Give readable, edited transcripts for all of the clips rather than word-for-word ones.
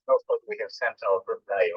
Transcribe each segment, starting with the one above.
Of course, we have sent our reply.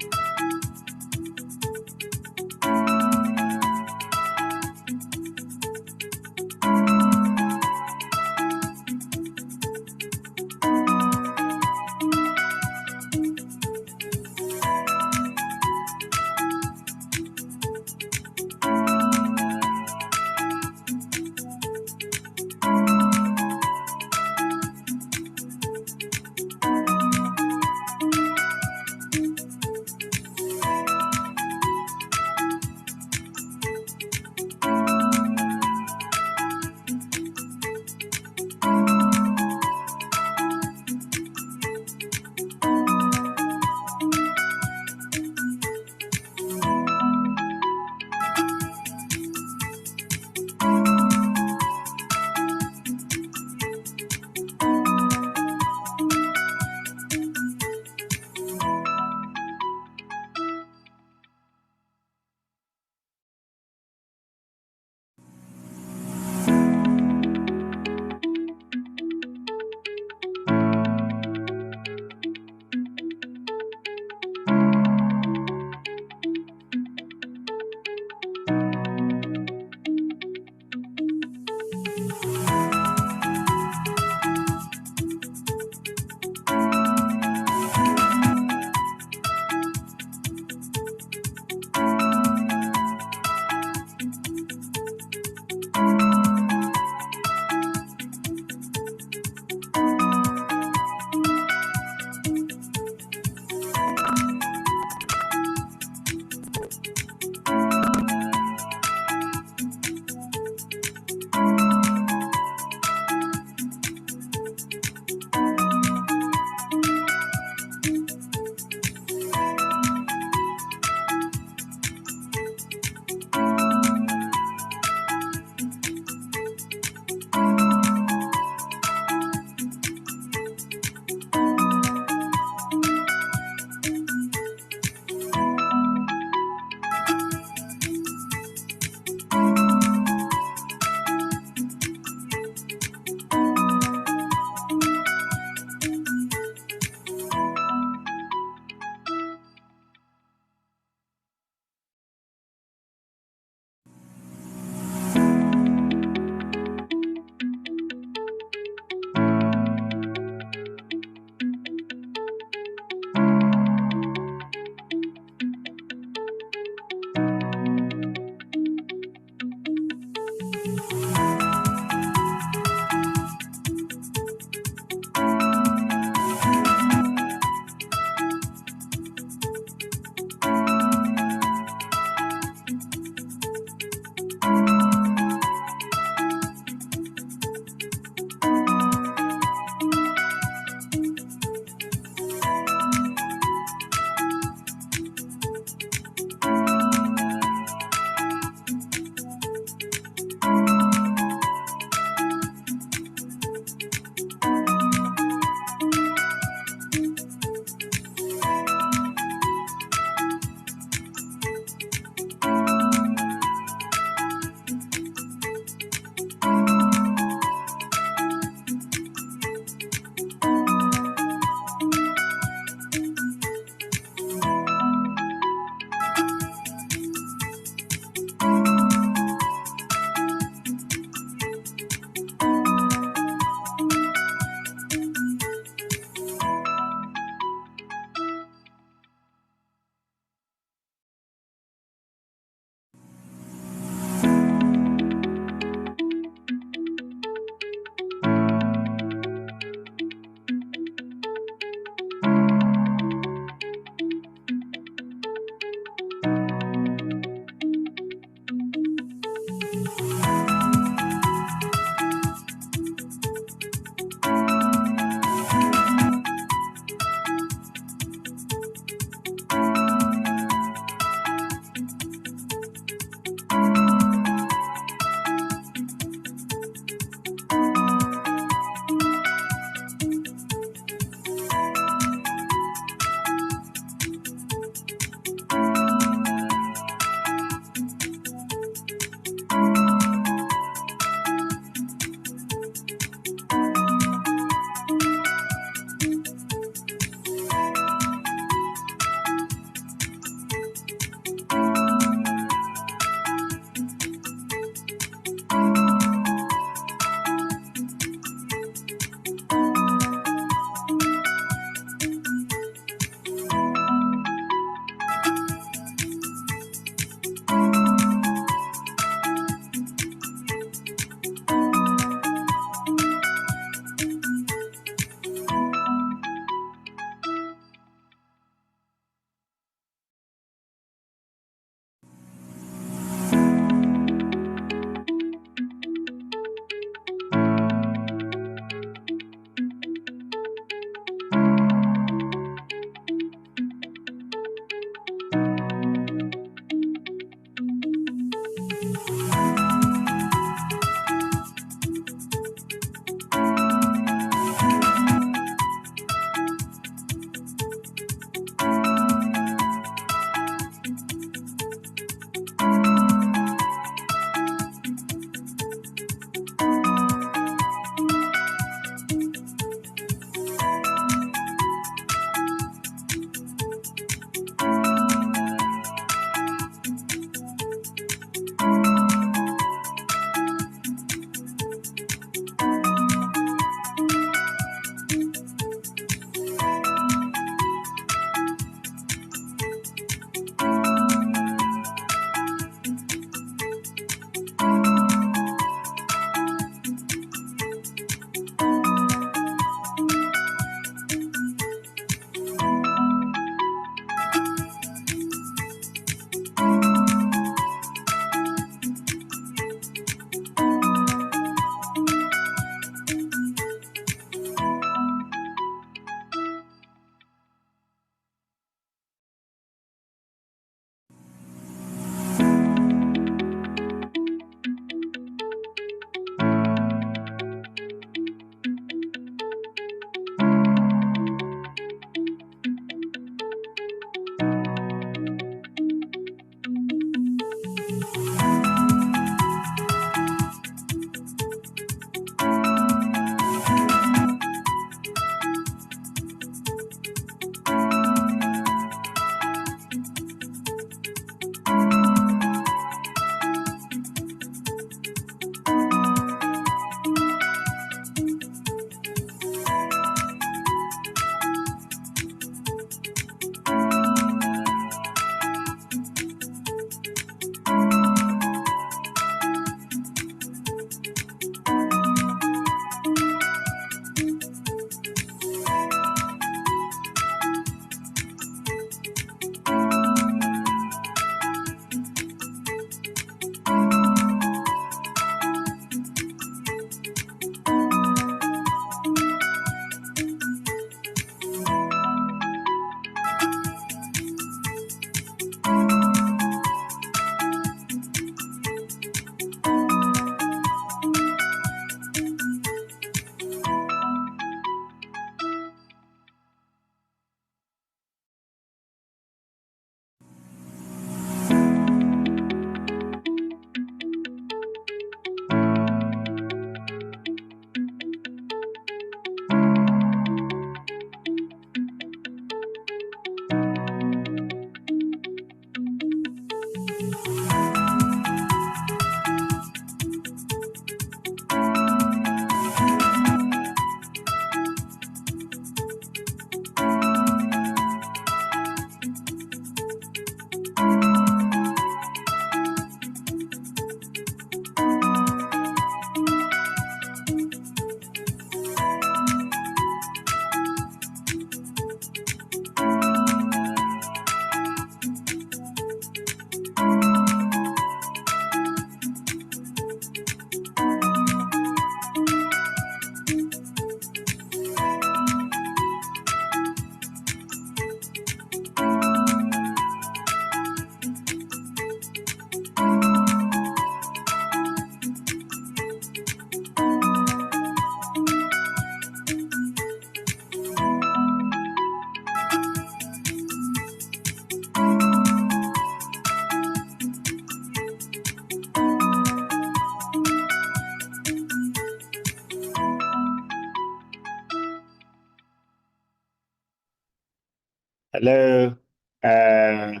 Hello. I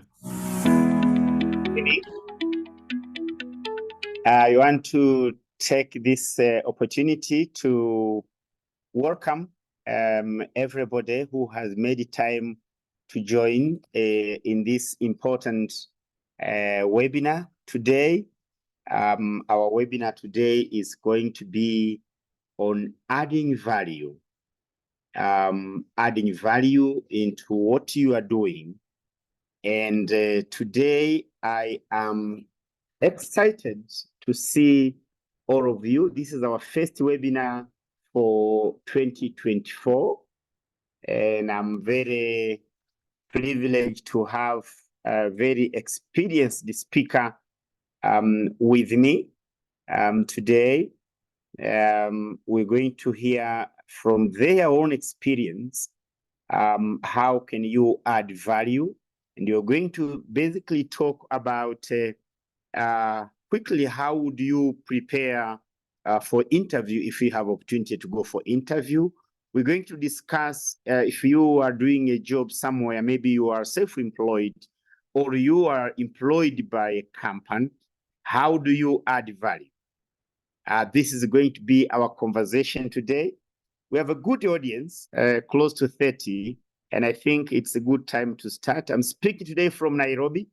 want to take this opportunity to welcome everybody who has made time to join in this important webinar today. Our webinar today is going to be on adding value into what you are doing. And today I am excited to see all of you. This is our first webinar for 2024. And I'm very privileged to have a very experienced speaker with me today. We're going to hear from their own experience how can you add value, and you're going to basically talk about quickly how would you prepare for interview if you have opportunity to go for interview. We're going to discuss if you are doing a job somewhere, maybe you are self-employed or you are employed by a company, how do you add value? This is going to be our conversation today. We have a good audience, close to 30, and I think it's a good time to start. I'm speaking today from Nairobi,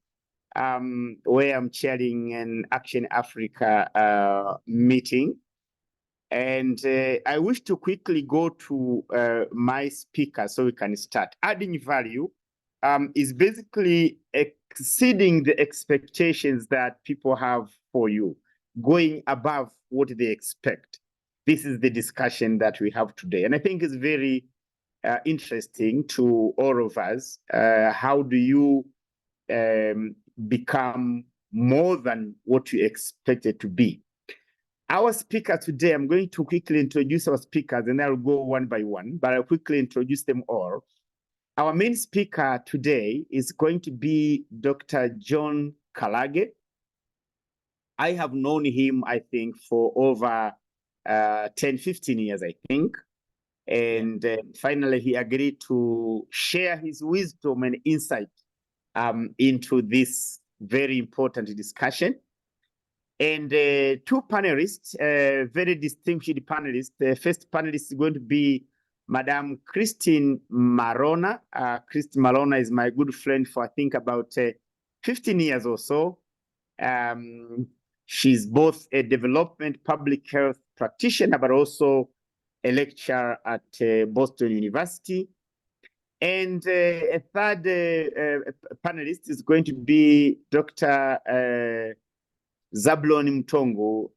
where I'm chairing an Action Africa meeting. And I wish to quickly go to my speaker so we can start. Adding value is basically exceeding the expectations that people have for you, going above what they expect. This is the discussion that we have today. And I think it's very interesting to all of us. How do you become more than what you expected to be? Our speaker today, I'm going to quickly introduce our speakers and I'll go one by one, but I'll quickly introduce them all. Our main speaker today is going to be Dr. John Kalage. I have known him, I think, for over 10, 15 years, I think. And finally, he agreed to share his wisdom and insight into this very important discussion. And two panelists, very distinguished panelists. The first panelist is going to be Madame Christine Marona. Christine Marona is my good friend for, I think, about 15 years or so. She's both a development public health practitioner, but also a lecturer at Boston University. And a third panelist is going to be Dr. Zablon Mtongo.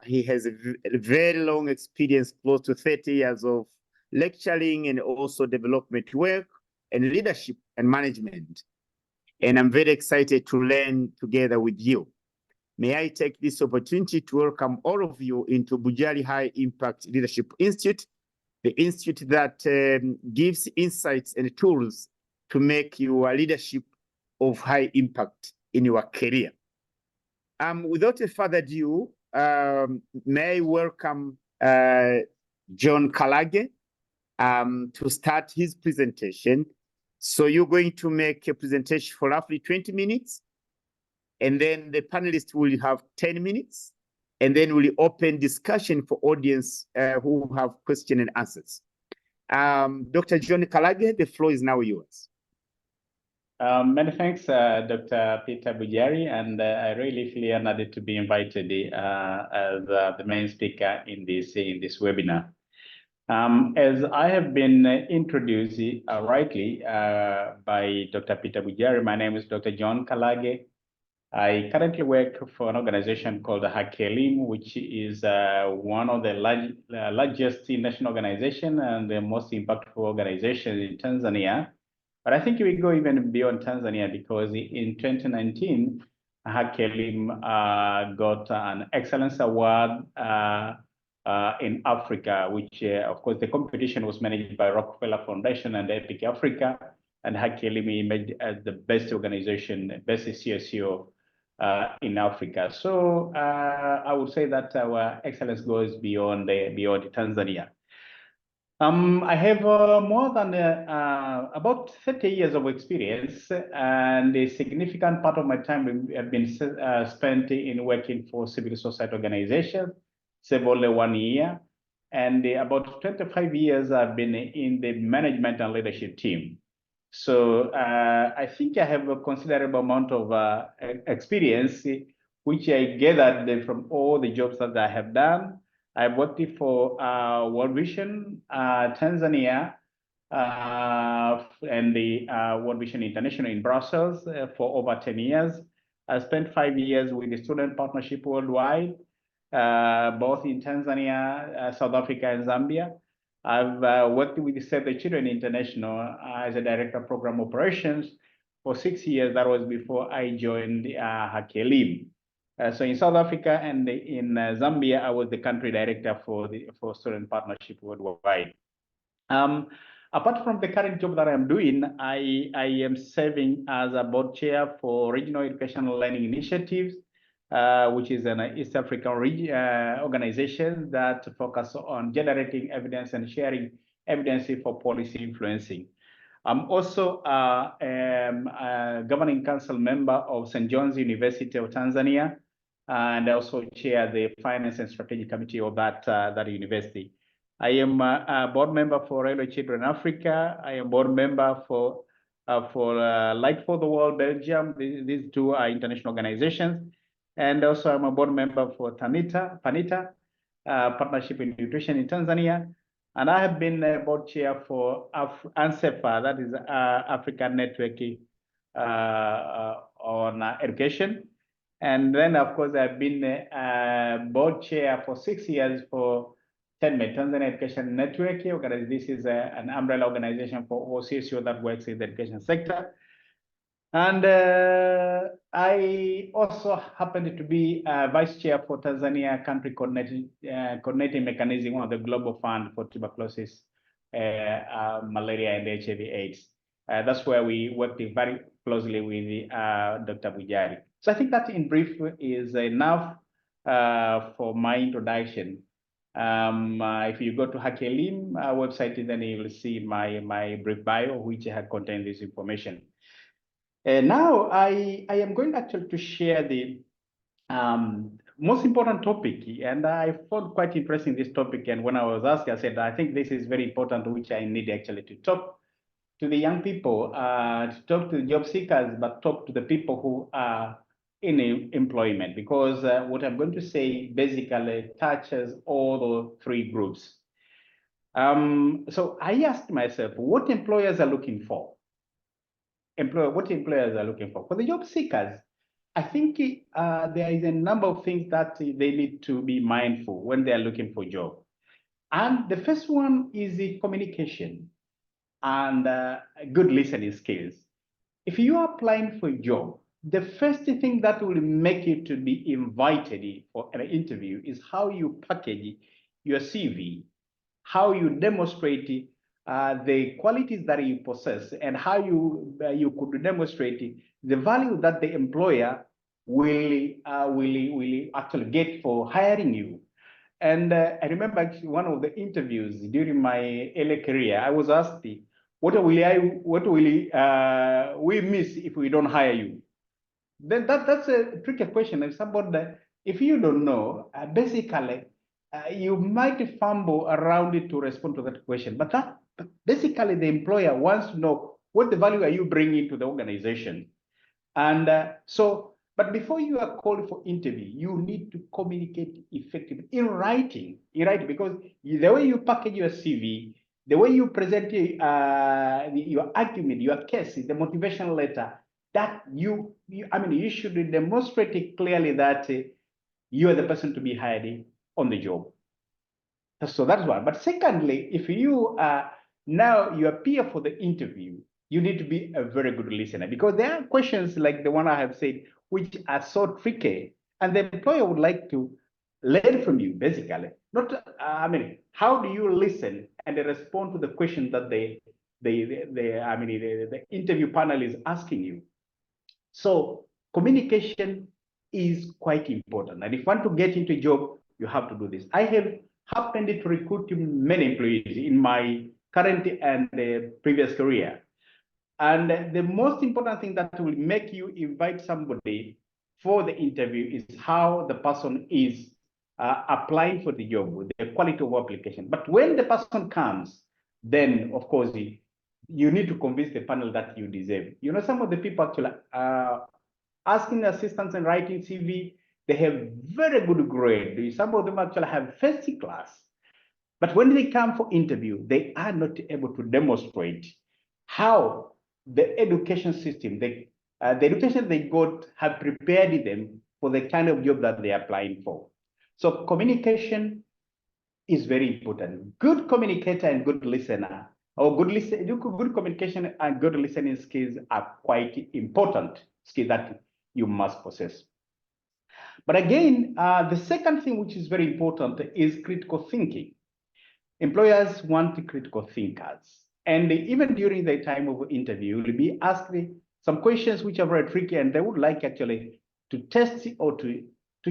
He has a very long experience, close to 30 years of lecturing and also development work and leadership and management. And I'm very excited to learn together with you. May I take this opportunity to welcome all of you into BHILI High Impact Leadership Institute, the institute that gives insights and tools to make your leadership of high impact in your career. Without a further ado, may I welcome John Kalage to start his presentation. So you're going to make a presentation for roughly 20 minutes, and then the panelists will have 10 minutes, and then we'll open discussion for audience who have questions and answers. Dr. John Kalage, the floor is now yours. Many thanks, Dr. Peter BHILI, and I really feel honored to be invited as the main speaker in this webinar. As I have been introduced rightly by Dr. Peter BHILI, my name is Dr. John Kalage. I currently work for an organization called HAKELIM, which is one of the largest national organizations and the most impactful organizations in Tanzania. But I think we go even beyond Tanzania, because in 2019, HAKELIM got an Excellence Award in Africa, which, of course, the competition was managed by Rockefeller Foundation and Epic Africa, and HAKELIM emerged as the best organization, best CSO in Africa. So I would say that our excellence goes beyond Tanzania. I have more than about 30 years of experience, and a significant part of my time have been spent in working for civil society organizations, several 1 year, and about 25 years I've been in the management and leadership team. So I think I have a considerable amount of experience, which I gathered from all the jobs that I have done. I worked for World Vision Tanzania and the World Vision International in Brussels for over 10 years. I spent 5 years with the Student Partnership Worldwide, both in Tanzania, South Africa, and Zambia. I've worked with the Save the Children International as a director of program operations for 6 years. That was before I joined BHILI. So in South Africa and in Zambia, I was the country director for Student Partnership Worldwide. Apart from the current job that I'm doing, I am serving as a board chair for Regional Educational Learning Initiatives, which is an East African organization that focuses on generating evidence and sharing evidence for policy influencing. I'm also a governing council member of St. John's University of Tanzania, and I also chair the Finance and Strategy Committee of that university. I am a board member for Railway Children Africa. I am board member for Light for the World Belgium. These two are international organizations. And also I'm a board member for PANITA, Partnership in Nutrition in Tanzania. And I have been a board chair for ANSEFA, that is African Network on Education. And then, of course, I've been a board chair for 6 years for TENMET, Tanzania Education Network. This is an umbrella organization for all CSO that works in the education sector. And I also happened to be vice chair for Tanzania Country Coordinating Mechanism of the Global Fund for Tuberculosis, Malaria, and HIV/AIDS. That's where we worked very closely with Dr. Bujari. So I think that in brief is enough for my introduction. If you go to BHILI website, then you will see my brief bio, which contains this information. Now I am going actually to share the most important topic, and I found quite interesting this topic. And when I was asked, I said, I think this is very important, which I need actually to talk to the young people, to talk to the job seekers, but talk to the people who are in employment, because what I'm going to say basically touches all the three groups. So I asked myself, what employers are looking for? What employers are looking for. For the job seekers, I think there is a number of things that they need to be mindful when they are looking for a job. And the first one is the communication and good listening skills. If you are applying for a job, the first thing that will make you to be invited for an interview is how you package your CV, how you demonstrate the qualities that you possess, and how you could demonstrate the value that the employer will actually get for hiring you. And I remember actually one of the interviews during my early career, I was asked, what will we miss if we don't hire you? Then that's a tricky question. If you don't know, basically, you might fumble around it to respond to that question. But basically, the employer wants to know what the value are you bringing to the organization. And but before you are called for interview, you need to communicate effectively in writing, because the way you package your CV, the way you present your argument, your case, the motivational letter, that you should demonstrate it clearly that you are the person to be hired on the job. So that's one. But secondly, if you now you appear for the interview, you need to be a very good listener, because there are questions like the one I have said, which are so tricky, and the employer would like to learn from you, basically. Not, how do you listen and respond to the question that the interview panel is asking you? So communication is quite important, and if you want to get into a job, you have to do this. I have happened to recruit many employees in my current and previous career. And the most important thing that will make you invite somebody for the interview is how the person is applying for the job, the quality of application. But when the person comes, then of course you need to convince the panel that you deserve. You know, some of the people actually asking assistance and writing CV, they have very good grade. Some of them actually have first class. But when they come for interview, they are not able to demonstrate how the education system, the education they got have prepared them for the kind of job that they're applying for. So communication is very important. Good communicator and good listener, or good communication and good listening skills are quite important skills that you must possess. But again, the second thing which is very important is critical thinking. Employers want critical thinkers. And even during the time of interview, you'll be asked some questions which are very tricky, and they would like actually to test or to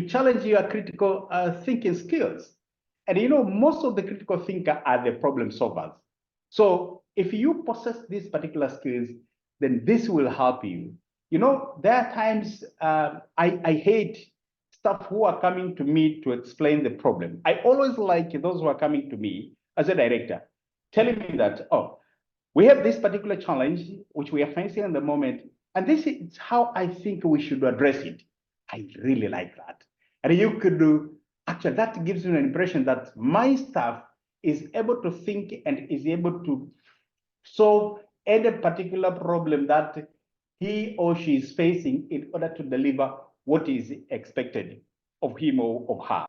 challenge your critical thinking skills. And you know, most of the critical thinkers are the problem solvers. So if you possess these particular skills, then this will help you. You know, there are times I hate staff who are coming to me to explain the problem. I always like those who are coming to me as a director, telling me that, oh, we have this particular challenge which we are facing at the moment, and this is how I think we should address it. I really like that. And you could do, actually, that gives you an impression that my staff is able to think and is able to solve any particular problem that he or she is facing in order to deliver what is expected of him or of her.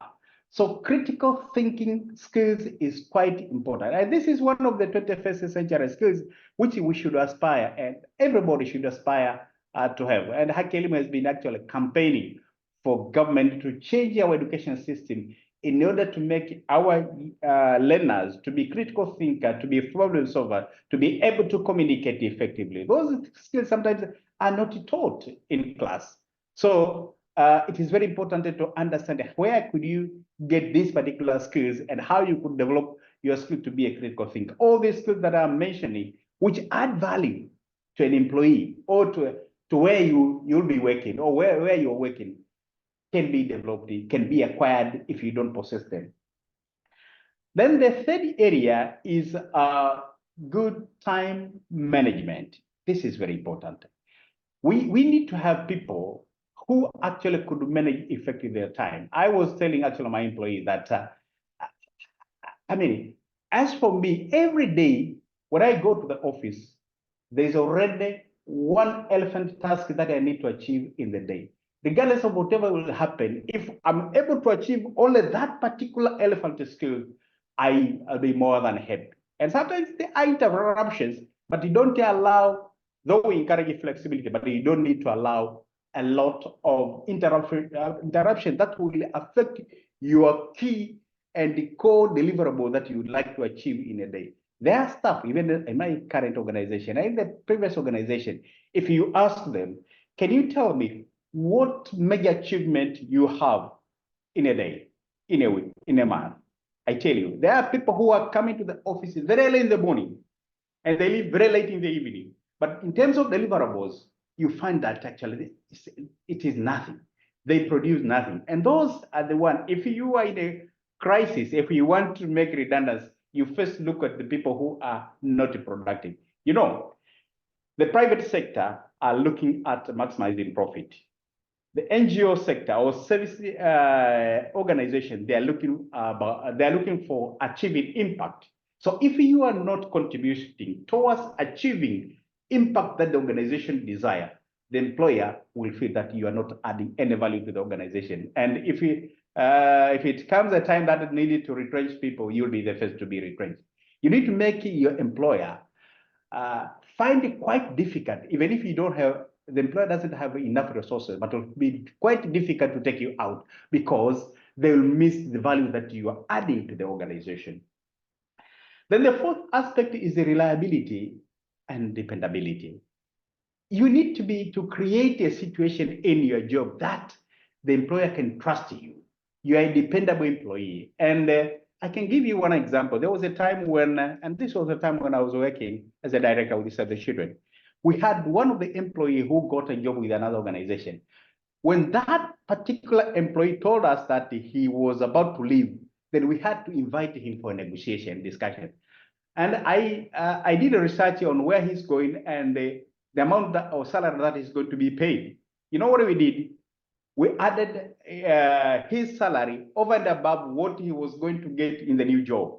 So critical thinking skills is quite important. And this is one of the 21st century skills which we should aspire, and everybody should aspire to have. And Hakelim has been actually campaigning for government to change our education system in order to make our learners to be critical thinker, to be problem solver, to be able to communicate effectively. Those skills sometimes are not taught in class. So it is very important to understand where could you get these particular skills and how you could develop your skill to be a critical thinker. All these skills that I'm mentioning, which add value to an employee or to where you'll be working or where you're working, can be developed, can be acquired if you don't possess them. Then the third area is good time management. This is very important. We need to have people who actually could manage effectively their time. I was telling actually my employees that, I mean, as for me, every day when I go to the office, there's already one elephant task that I need to achieve in the day. Regardless of whatever will happen, if I'm able to achieve only that particular elephant skill, I'll be more than happy. And sometimes there are interruptions, but you don't allow, though we encourage flexibility, but you don't need to allow a lot of interruption that will affect your key and the core deliverable that you would like to achieve in a day. There are staff, even in my current organization, and in the previous organization, if you ask them, can you tell me what major achievement you have in a day, in a week, in a month? I tell you, there are people who are coming to the office very early in the morning and they leave very late in the evening. But in terms of deliverables, you find that actually it is nothing. They produce nothing. And those are the ones, if you are in a crisis, if you want to make redundancy, you first look at the people who are not productive. You know, the private sector are looking at maximizing profit. The NGO sector or service organization, they are looking for achieving impact. So if you are not contributing towards achieving impact that the organization desire, the employer will feel that you are not adding any value to the organization. And if it comes a time that it needed to retrench people, you'll be the first to be retrenched. You need to make your employer find it quite difficult, even if you don't have, the employer doesn't have enough resources, but it will be quite difficult to take you out because they will miss the value that you are adding to the organization. Then the fourth aspect is the reliability and dependability. You need to create a situation in your job that the employer can trust you. You are a dependable employee. And I can give you one example. There was a time when, and this was a time when I was working as a director with the children. We had one of the employees who got a job with another organization. When that particular employee told us that he was about to leave, then we had to invite him for a negotiation discussion. And I did a research on where he's going and the amount of salary that is going to be paid. You know what we did? We added his salary over and above what he was going to get in the new job.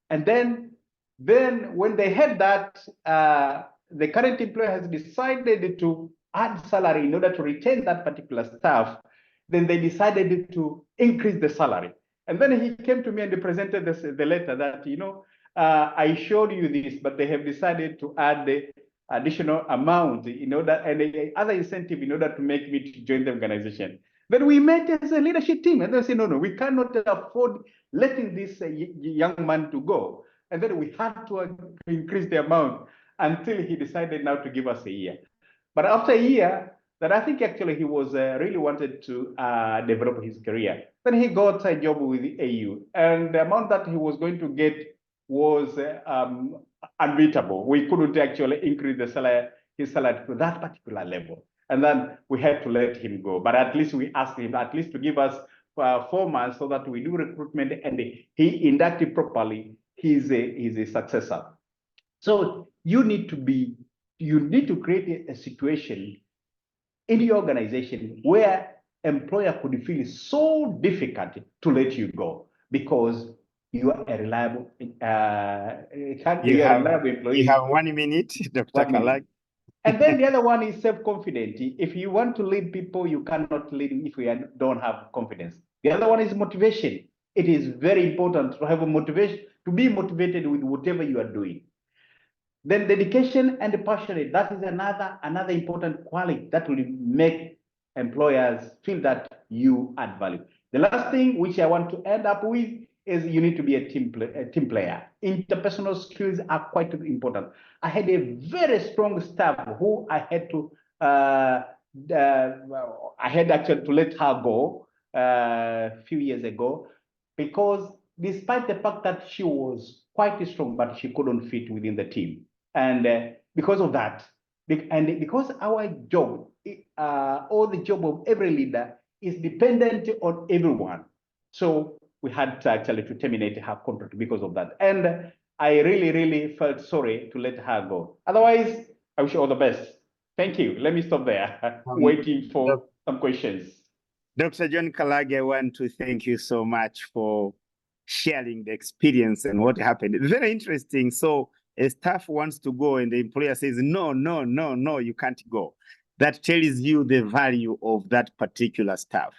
And then when they had that, the current employer has decided to add salary in order to retain that particular staff, then they decided to increase the salary. And then he came to me and presented the letter that, you know, I showed you this, but they have decided to add the additional amount in order and other incentive in order to make me to join the organization. Then we met as a leadership team and they said, no, we cannot afford letting this young man to go. And then we had to increase the amount until he decided now to give us a year. But after a year, that I think actually he was really wanted to develop his career. Then he got a job with the AU, and the amount that he was going to get was unbeatable. We couldn't actually increase the salary, his salary to that particular level. And then we had to let him go. But at least we asked him at least to give us 4 months so that we do recruitment and he inducted properly. He's a successor. So you need to create a situation in your organization where employer could feel so difficult to let you go because you are a reliable, reliable employee. You have 1 minute, Dr. Kalage. And then the other one is self-confident. If you want to lead people, you cannot lead if you don't have confidence. The other one is motivation. It is very important to have a motivation, to be motivated with whatever you are doing. Then dedication and passion, that is another important quality that will make employers feel that you add value. The last thing which I want to end up with is you need to be a team player. Interpersonal skills are quite important. I had a very strong staff who I had actually to let her go a few years ago because despite the fact that she was quite strong, but she couldn't fit within the team. And because of that, and because our job, or the job of every leader is dependent on everyone. So we had to actually to terminate her contract because of that. And I really, really felt sorry to let her go. Otherwise, I wish you all the best. Thank you. Let me stop there, waiting for some questions. Dr. John Kalage, I want to thank you so much for sharing the experience and what happened. Very interesting. So a staff wants to go and the employer says, no, you can't go. That tells you the value of that particular staff.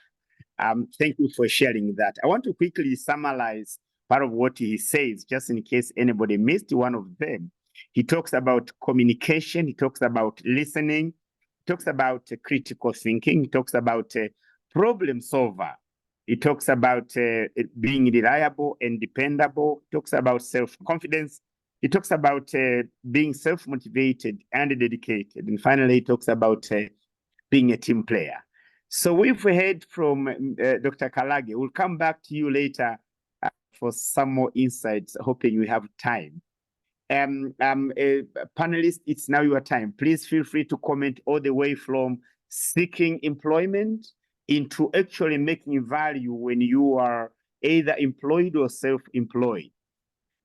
Thank you for sharing that. I want to quickly summarize part of what he says, just in case anybody missed one of them. He talks about communication. He talks about listening. He talks about critical thinking. He talks about problem solver. He talks about being reliable and dependable. He talks about self-confidence. He talks about being self-motivated and dedicated. And finally, he talks about being a team player. So we've heard from Dr. Kalage. We'll come back to you later for some more insights, hoping we have time. Panelists, it's now your time. Please feel free to comment all the way from seeking employment into actually making value when you are either employed or self-employed.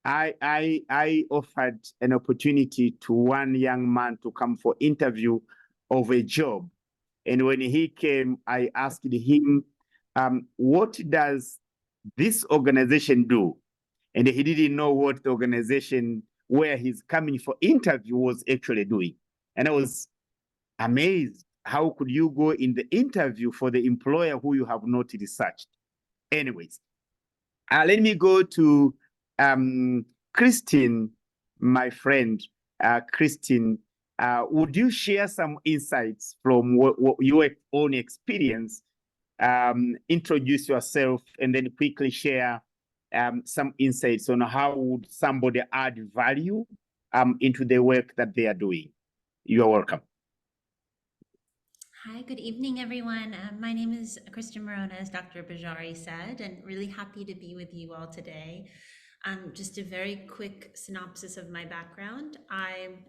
I offered an opportunity to one young man to come for interview of a job. And when he came, I asked him, what does this organization do? And he didn't know what the organization where he's coming for interview was actually doing. And I was amazed. How could you go in the interview for the employer who you have not researched? Anyways, let me go to Christine, my friend. Christine, would you share some insights from what your own experience? Introduce yourself and then quickly share some insights on how would somebody add value into the work that they are doing. You are welcome. Hi, good evening, everyone. My name is Kristen Morona, as Dr. Bajari said, and really happy to be with you all today. Just a very quick synopsis of my background. I'm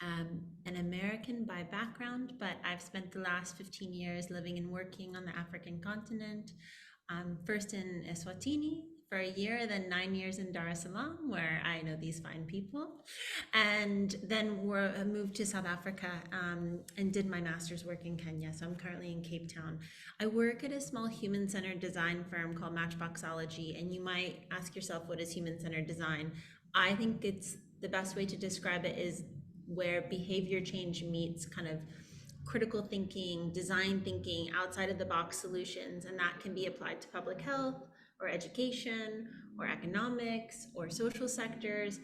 an American by background, but I've spent the last 15 years living and working on the African continent, first in Eswatini for a year, then 9 years in Dar es Salaam, where I know these fine people, and then moved to South Africa and did my master's work in Kenya. So I'm currently in Cape Town. I work at a small human-centered design firm called Matchboxology, and you might ask yourself, what is human-centered design? I think it's the best way to describe it is where behavior change meets kind of critical thinking, design thinking, outside of the box solutions, and that can be applied to public health or education or economics or social sectors.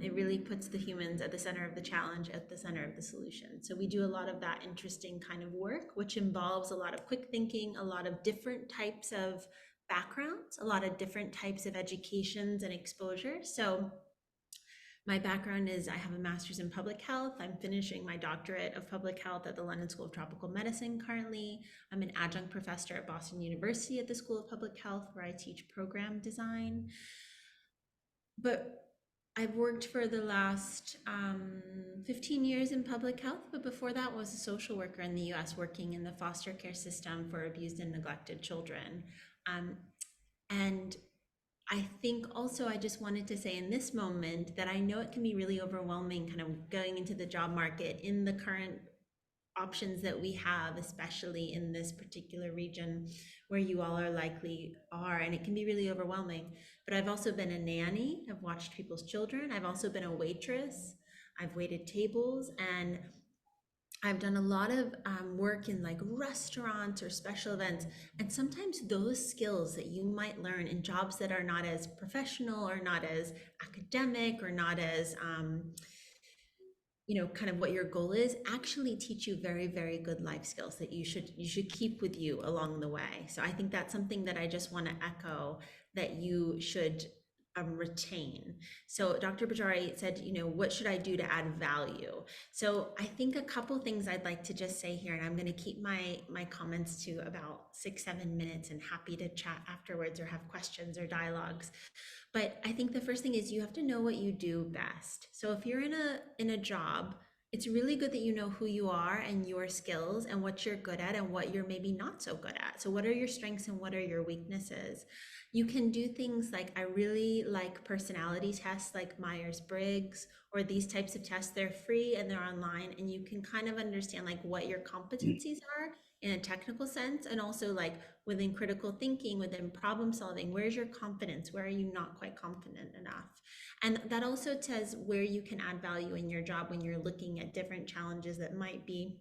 It really puts the humans at the center of the challenge, at the center of the solution. So we do a lot of that interesting kind of work, which involves a lot of quick thinking, a lot of different types of backgrounds, a lot of different types of educations and exposure. So my background is I have a master's in public health. I'm finishing my doctorate of public health at the London School of Tropical Medicine currently. I'm an adjunct professor at Boston University at the School of Public Health, where I teach program design. But I've worked for the last 15 years in public health, but before that was a social worker in the US working in the foster care system for abused and neglected children. And I think also I just wanted to say in this moment that I know it can be really overwhelming kind of going into the job market in the current options that we have, especially in this particular region where you all are likely are, and it can be really overwhelming. But I've also been a nanny, I've watched people's children, I've also been a waitress, I've waited tables, and I've done a lot of work in like restaurants or special events. And sometimes those skills that you might learn in jobs that are not as professional or not as academic or not as, kind of what your goal is, actually teach you very, very good life skills that you should keep with you along the way. So I think that's something that I just want to echo, that you should retain. So Dr. Bajari said, what should I do to add value? So I think a couple things I'd like to just say here, and I'm going to keep my comments to about 6-7 minutes, and happy to chat afterwards or have questions or dialogues. But I think the first thing is you have to know what you do best. So if you're in a job, it's really good that you know who you are and your skills and what you're good at and what you're maybe not so good at. So what are your strengths and what are your weaknesses? You can do things like, I really like personality tests like Myers-Briggs or these types of tests. They're free and they're online, and you can kind of understand like what your competencies are in a technical sense, and also like within critical thinking, within problem solving, where's your confidence? Where are you not quite confident enough? And that also says where you can add value in your job when you're looking at different challenges that might be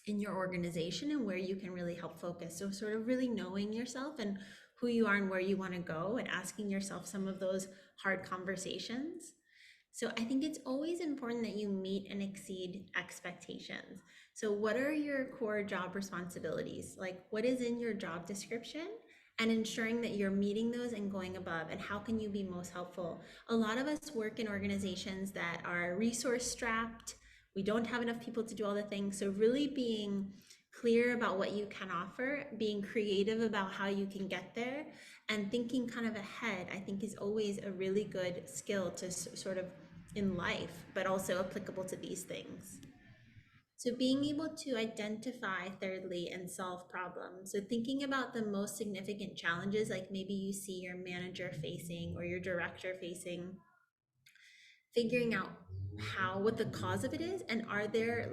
in your organization and where you can really help focus. So sort of really knowing yourself and who you are and where you want to go, and asking yourself some of those hard conversations. So I think it's always important that you meet and exceed expectations. So what are your core job responsibilities? Like, what is in your job description? And ensuring that you're meeting those and going above, and how can you be most helpful? A lot of us work in organizations that are resource strapped. We don't have enough people to do all the things. So really being clear about what you can offer, being creative about how you can get there, and thinking kind of ahead, I think is always a really good skill to sort of in life, but also applicable to these things. So being able to identify, thirdly, and solve problems. So thinking about the most significant challenges, like maybe you see your manager facing or your director facing, figuring out what the cause of it is, and are there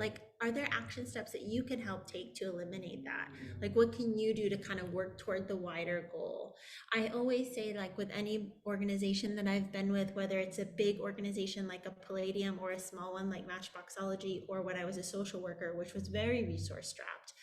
action steps that you can help take to eliminate that? Like, what can you do to kind of work toward the wider goal? I always say, like with any organization that I've been with, whether it's a big organization like a Palladium or a small one like Matchboxology, or when I was a social worker, which was very resource strapped,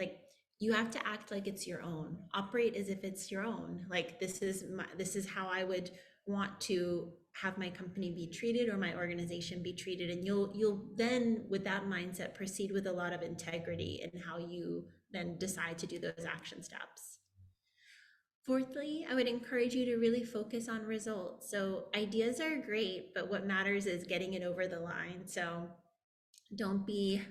like you have to act like it's your own, operate as if it's your own. Like, this is how I would want to have my company be treated or my organization be treated, and you'll then, with that mindset, proceed with a lot of integrity in how you then decide to do those action steps. Fourthly, I would encourage you to really focus on results. So ideas are great, but what matters is getting it over the line. So don't be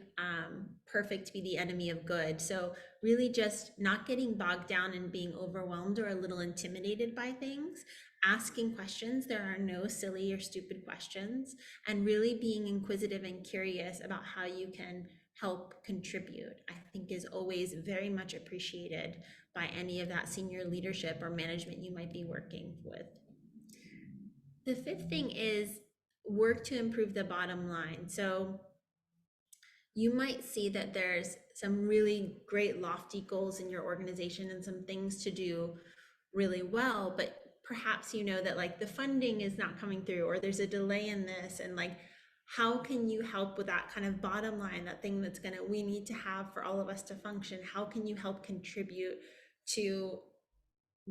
perfect, be the enemy of good. So really just not getting bogged down and being overwhelmed or a little intimidated by things, asking questions. There are no silly or stupid questions, and really being inquisitive and curious about how you can help contribute, I think is always very much appreciated by any of that senior leadership or management you might be working with. The fifth thing is work to improve the bottom line. So you might see that there's some really great lofty goals in your organization and some things to do really well, but perhaps you know that like the funding is not coming through, or there's a delay in this, and like how can you help with that kind of bottom line, that thing that's gonna we need to have for all of us to function? How can you help contribute to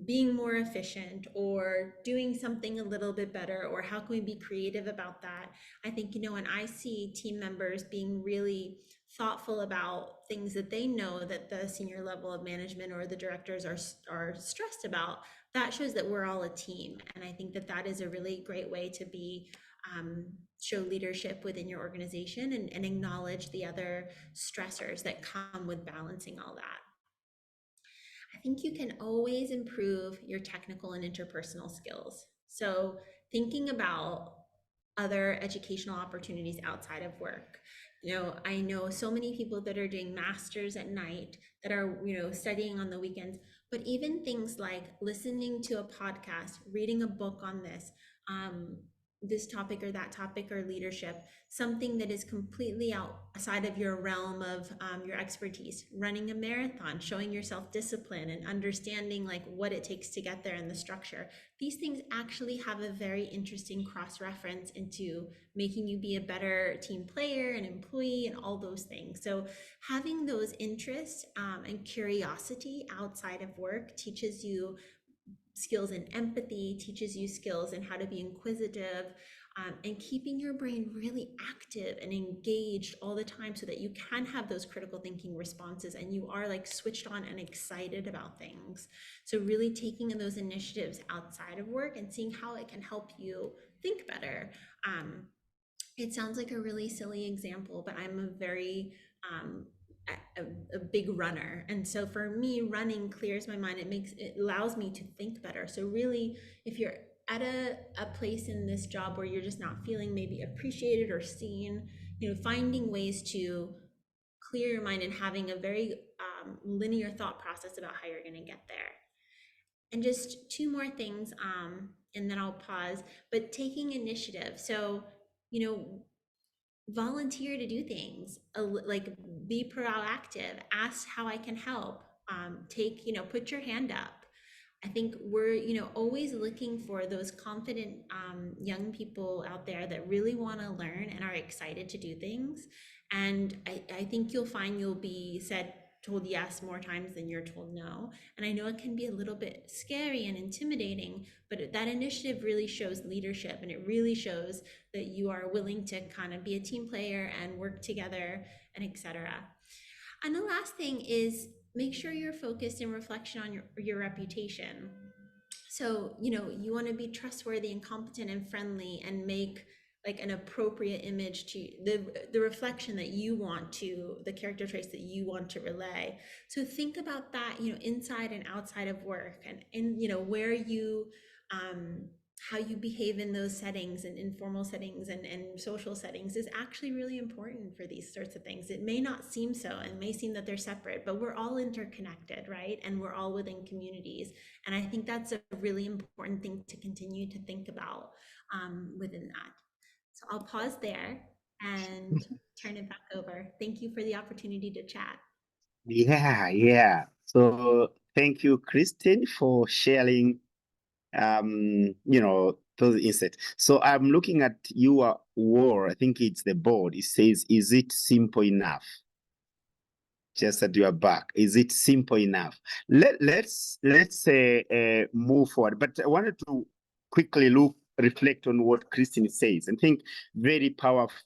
being more efficient or doing something a little bit better, or how can we be creative about that? I think, you know, when I see team members being really thoughtful about things that they know that the senior level of management or the directors are stressed about, that shows that we're all a team. And I think that that is a really great way to be show leadership within your organization and acknowledge the other stressors that come with balancing all that. I think you can always improve your technical and interpersonal skills. So thinking about other educational opportunities outside of work. You know, I know so many people that are doing masters at night, that are, you know, studying on the weekends, but even things like listening to a podcast, reading a book on this topic or that topic or leadership, something that is completely outside of your realm of your expertise, running a marathon, showing yourself discipline and understanding like what it takes to get there and the structure. These things actually have a very interesting cross-reference into making you be a better team player and employee and all those things. So having those interests and curiosity outside of work teaches you skills in empathy, teaches you skills in how to be inquisitive, and keeping your brain really active and engaged all the time so that you can have those critical thinking responses and you are like switched on and excited about things. So really taking those initiatives outside of work and seeing how it can help you think better. It sounds like a really silly example, but I'm a very a big runner, and so for me, running clears my mind. It allows me to think better. So really, if you're at a place in this job where you're just not feeling maybe appreciated or seen, you know, finding ways to clear your mind and having a very linear thought process about how you're going to get there. And just two more things, and then I'll pause. But taking initiative. So, you know, volunteer to do things, like be proactive, ask how I can help, take, you know, put your hand up. I think we're, you know, always looking for those confident young people out there that really want to learn and are excited to do things. And I think you'll find you'll be told yes more times than you're told no. And I know it can be a little bit scary and intimidating, but that initiative really shows leadership, and it really shows that you are willing to kind of be a team player and work together and etc. And the last thing is make sure you're focused in reflection on your reputation. So, you know, you want to be trustworthy and competent and friendly and make like an appropriate image to the reflection that you want to, the character traits that you want to relay. So think about that, you know, inside and outside of work, and you know, where you how you behave in those settings and informal settings and social settings is actually really important for these sorts of things. It may not seem so, and may seem that they're separate, but we're all interconnected, right? And we're all within communities. And I think that's a really important thing to continue to think about within that. So I'll pause there and turn it back over. Thank you for the opportunity to chat. Yeah. So thank you, Kristen, for sharing you know, those insights. So I'm looking at your wall. I think it's the board. It says, is it simple enough? Just at your back. Is it simple enough? Let's move forward. But I wanted to quickly reflect on what Christine says. I think very powerful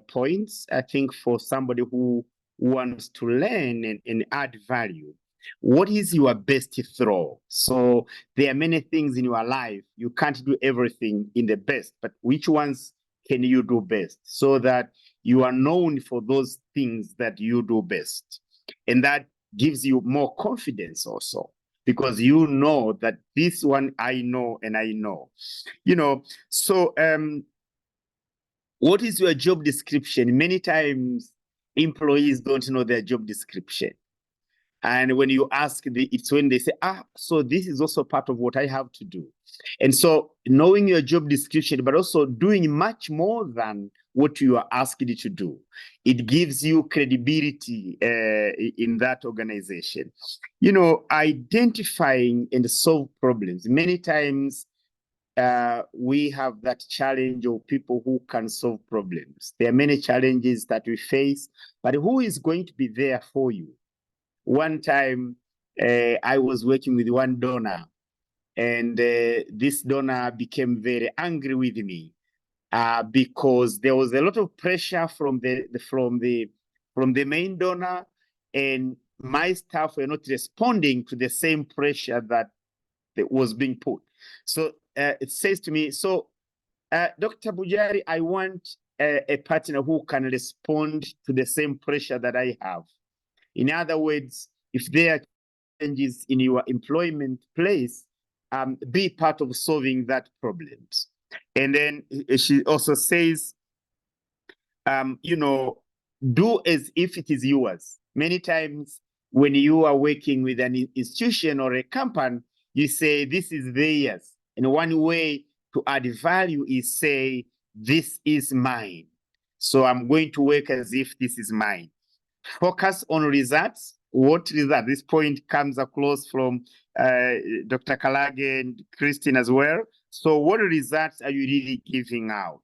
points. I think for somebody who wants to learn and add value. What is your best throw? So there are many things in your life. You can't do everything in the best, but which ones can you do best so that You are known for those things that you do best. And that gives you more confidence also, because you know that this one I know and I know. So what is your job description? Many times employees don't know their job description. And when you ask, it's when they say, so this is also part of what I have to do. And so knowing your job description, but also doing much more than what you are asked to do, it gives you credibility in that organization. Identifying and solve problems. Many times we have that challenge of people who can solve problems. There are many challenges that we face, but who is going to be there for you? One time, I was working with one donor, and this donor became very angry with me because there was a lot of pressure from the main donor, and my staff were not responding to the same pressure that was being put. So it says to me, so Dr. Bujari, I want a partner who can respond to the same pressure that I have. In other words, if there are challenges in your employment place, be part of solving that problems. And then she also says, do as if it is yours. Many times when you are working with an institution or a company, you say, this is theirs. And one way to add value is say, this is mine. So I'm going to work as if this is mine. Focus on results. What result? This point comes across from Dr. Kalage and Christine as well. So what results are you really giving out?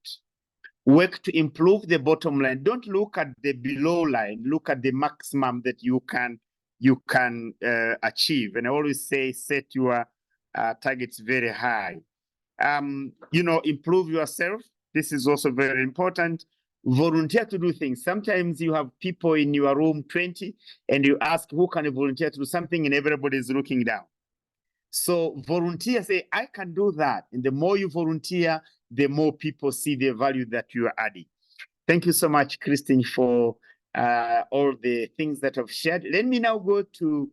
Work to improve the bottom line. Don't look at the below line. Look at the maximum that you can achieve. And I always say, set your targets very high. Improve yourself. This is also very important. Volunteer to do things. Sometimes you have people in your room, 20, and you ask, who can volunteer to do something, and everybody is looking down. So volunteer, say, I can do that. And the more you volunteer, the more people see the value that you are adding. Thank you so much, Christine, for all the things that I've shared. Let me now go to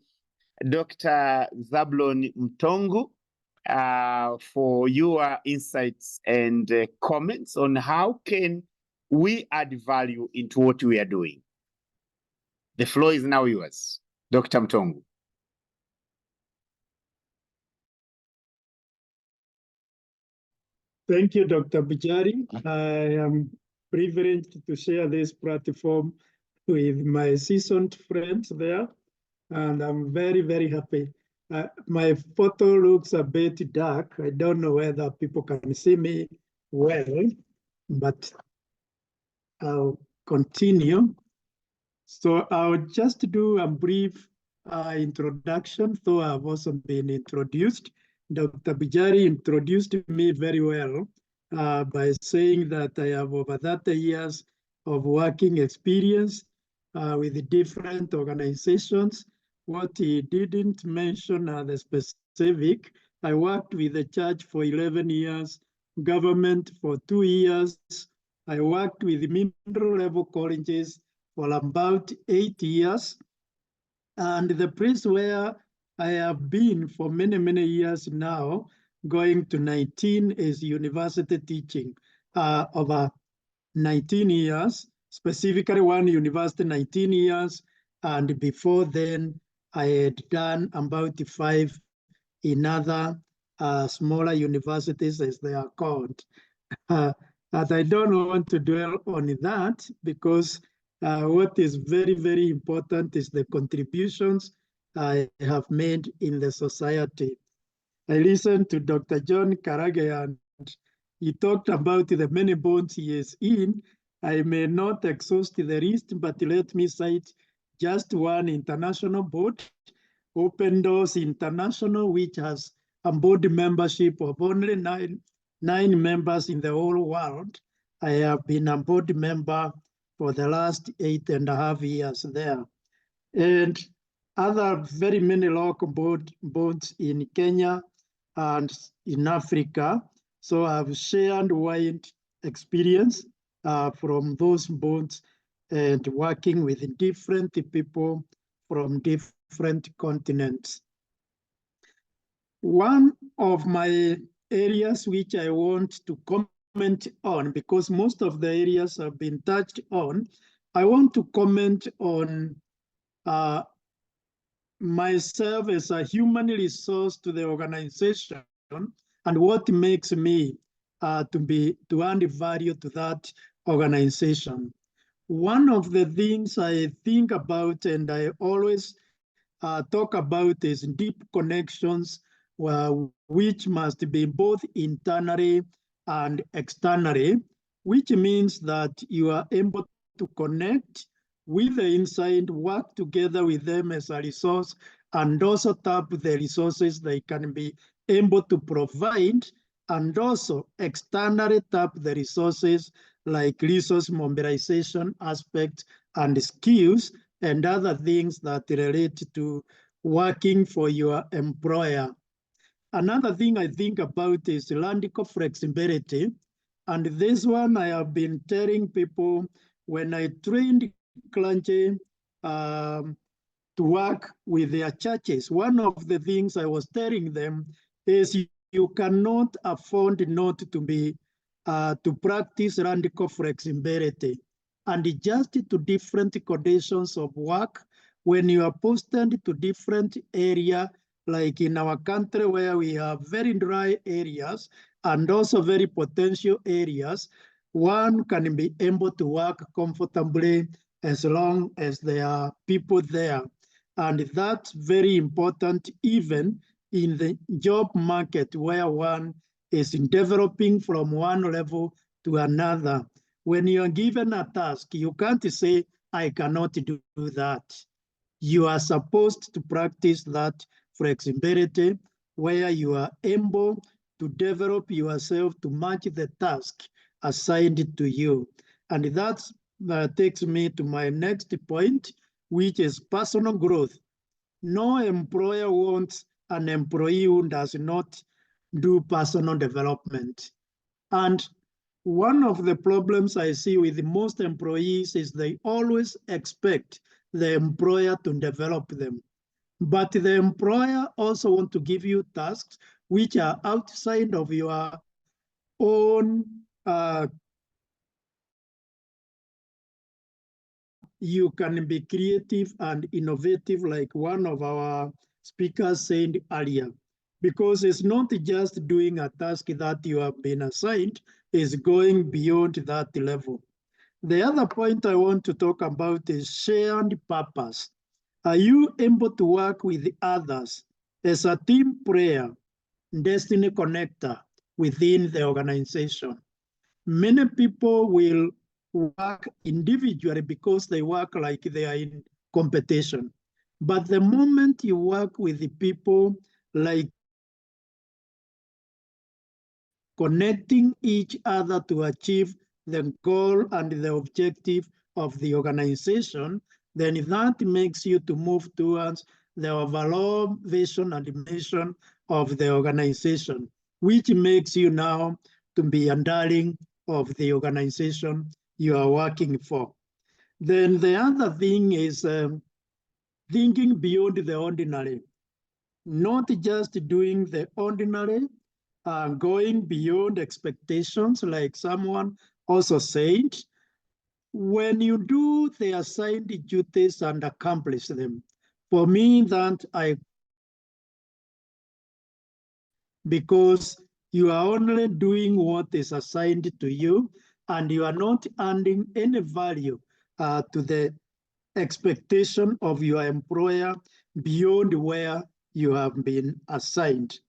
Dr. Zablon Mtongu for your insights and comments on how can we add value into what we are doing. The floor is now yours, Dr. Mtongu. Thank you, Dr. Bujari. I am privileged to share this platform with my seasoned friends there, and I'm very, very happy. My photo looks a bit dark. I don't know whether people can see me well, but I'll continue. So I'll just do a brief introduction, though I've also been introduced. Dr. Bujari introduced me very well by saying that I have over 30 years of working experience with different organizations. What he didn't mention are the specific. I worked with the church for 11 years, government for 2 years. I worked with middle level colleges for about 8 years. And the place where I have been for many, many years now, going to 19, is university teaching over 19 years, specifically one university 19 years. And before then, I had done about 5 in other smaller universities, as they are called. But I don't want to dwell on that, because what is very, very important is the contributions I have made in the society. I listened to Dr. John Karage, and he talked about the many boards he is in. I may not exhaust the list, but let me cite just one international board, Open Doors International, which has a board membership of only nine members in the whole world. I have been a board member for the last 8.5 years there. And other very many local boards in Kenya and in Africa. So I've shared wide experience from those bonds and working with different people from different continents. One of my areas which I want to comment on, because most of the areas have been touched on, I want to comment on myself as a human resource to the organization and what makes me to add value to that organization. One of the things I think about and I always talk about is deep connections, which must be both internally and externally, which means that you are able to connect with the inside, work together with them as a resource, and also tap the resources they can be able to provide, and also externally tap the resources like resource mobilization aspects and skills and other things that relate to working for your employer. Another thing I think about is radical flexibility. And this one I have been telling people when I trained clergy to work with their churches. One of the things I was telling them is you cannot afford not to be to practice radical flexibility and adjust to different conditions of work. When you are posted to different area, like in our country where we have very dry areas and also very potential areas, one can be able to work comfortably as long as there are people there. And that's very important even in the job market where one is developing from one level to another. When you are given a task, you can't say, I cannot do that. You are supposed to practice that flexibility where you are able to develop yourself to match the task assigned to you. And that takes me to my next point, which is personal growth. No employer wants an employee who does not do personal development. And one of the problems I see with most employees is they always expect the employer to develop them. But the employer also wants to give you tasks which are outside of your own you can be creative and innovative, like one of our speakers said earlier, because it's not just doing a task that you have been assigned, it's going beyond that level. The other point I want to talk about is shared purpose. Are you able to work with others as a team player, destiny connector within the organization? Many people will work individually because they work like they are in competition. But the moment you work with the people, like connecting each other to achieve the goal and the objective of the organization, then that makes you to move towards the overall vision and mission of the organization, which makes you now to be a darling of the organization you are working for. Then the other thing is thinking beyond the ordinary, not just doing the ordinary, going beyond expectations, like someone also said. When you do the assigned duties and accomplish them, for me, because you are only doing what is assigned to you, and you are not adding any value to the expectation of your employer beyond where you have been assigned.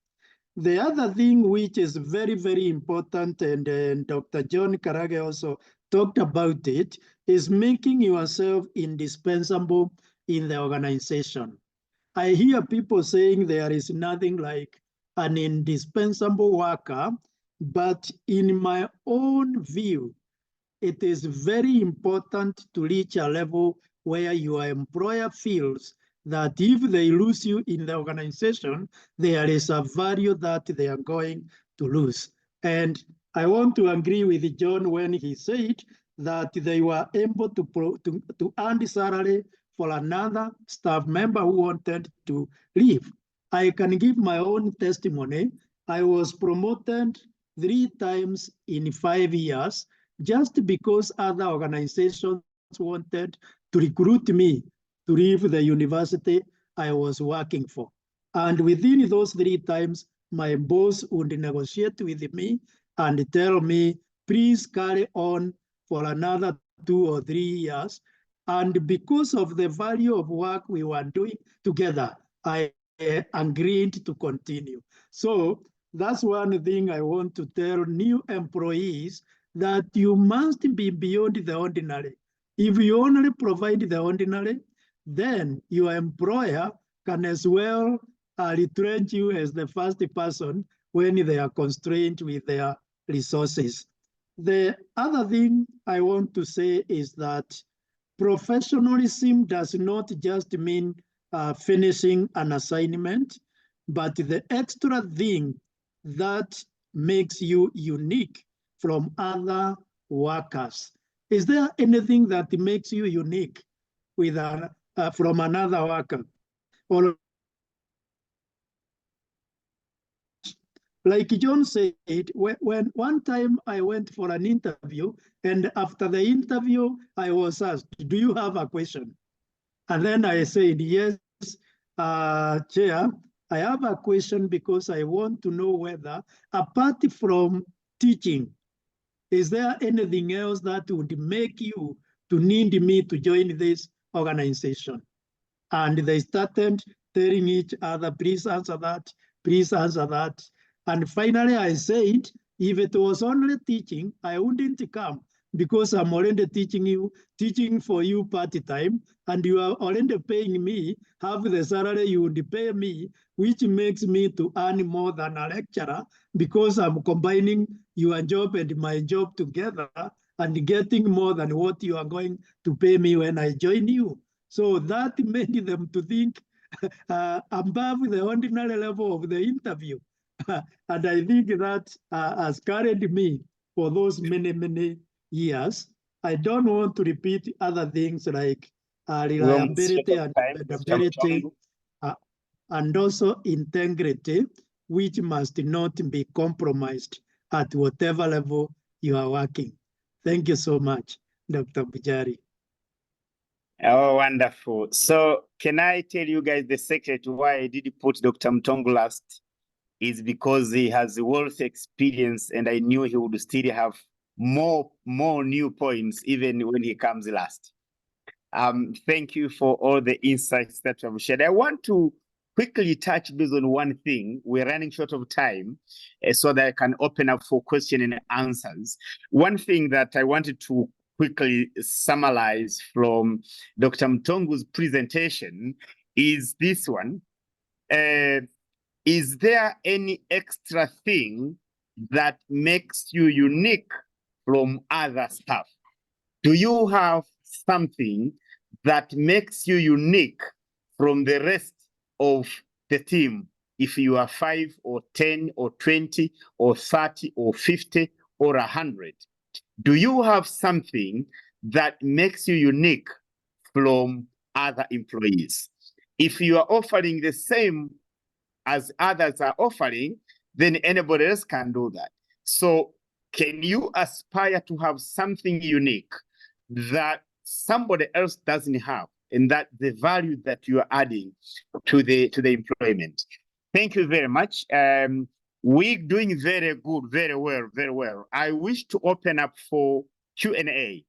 The other thing which is very, very important, and Dr. John Karage also talked about it, is making yourself indispensable in the organization. I hear people saying there is nothing like an indispensable worker, but in my own view, it is very important to reach a level where your employer feels that if they lose you in the organization, there is a value that they are going to lose. And I want to agree with John when he said that they were able to earn the salary for another staff member who wanted to leave. I can give my own testimony. I was promoted 3 times in 5 years just because other organizations wanted to recruit me to leave the university I was working for. And within those 3 times, my boss would negotiate with me and tell me, please carry on for another 2 or 3 years. And because of the value of work we were doing together, I agreed to continue. So that's one thing I want to tell new employees, that you must be beyond the ordinary. If you only provide the ordinary, then your employer can as well retrench you as the first person when they are constrained with their resources. The other thing I want to say is that professionalism does not just mean finishing an assignment, but the extra thing that makes you unique from other workers. Is there anything that makes you unique with from another worker? Or like John said, when one time I went for an interview, and after the interview, I was asked, do you have a question? And then I said, yes, Chair, I have a question because I want to know whether, apart from teaching, is there anything else that would make you to need me to join this organization? And they started telling each other, please answer that, please answer that. And finally I said, if it was only teaching, I wouldn't come, because I'm already teaching for you part-time, and you are already paying me half the salary you would pay me, which makes me to earn more than a lecturer, because I'm combining your job and my job together and getting more than what you are going to pay me when I join you. So that made them to think above the ordinary level of the interview. And I think that has carried me for those many, many years. I don't want to repeat other things like reliability and dependability, and also integrity, which must not be compromised at whatever level you are working. Thank you so much, Dr. Bujari. Oh, wonderful. So can I tell you guys the secret why I did put Dr. Mtongu last? Is because he has wealth experience, and I knew he would still have more new points even when he comes last. Thank you for all the insights that you have shared. I want to quickly touch base on one thing. We're running short of time, so that I can open up for question and answers. One thing that I wanted to quickly summarize from Dr. Mtongu's presentation is this one. Is there any extra thing that makes you unique from other staff? Do you have something that makes you unique from the rest of the team? If you are 5 or 10 or 20 or 30 or 50 or 100, do you have something that makes you unique from other employees? If you are offering the same as others are offering, then anybody else can do that. So can you aspire to have something unique that somebody else doesn't have, and that the value that you are adding to the employment? Thank you very much. We're doing very good, very well. I wish to open up for Q&A.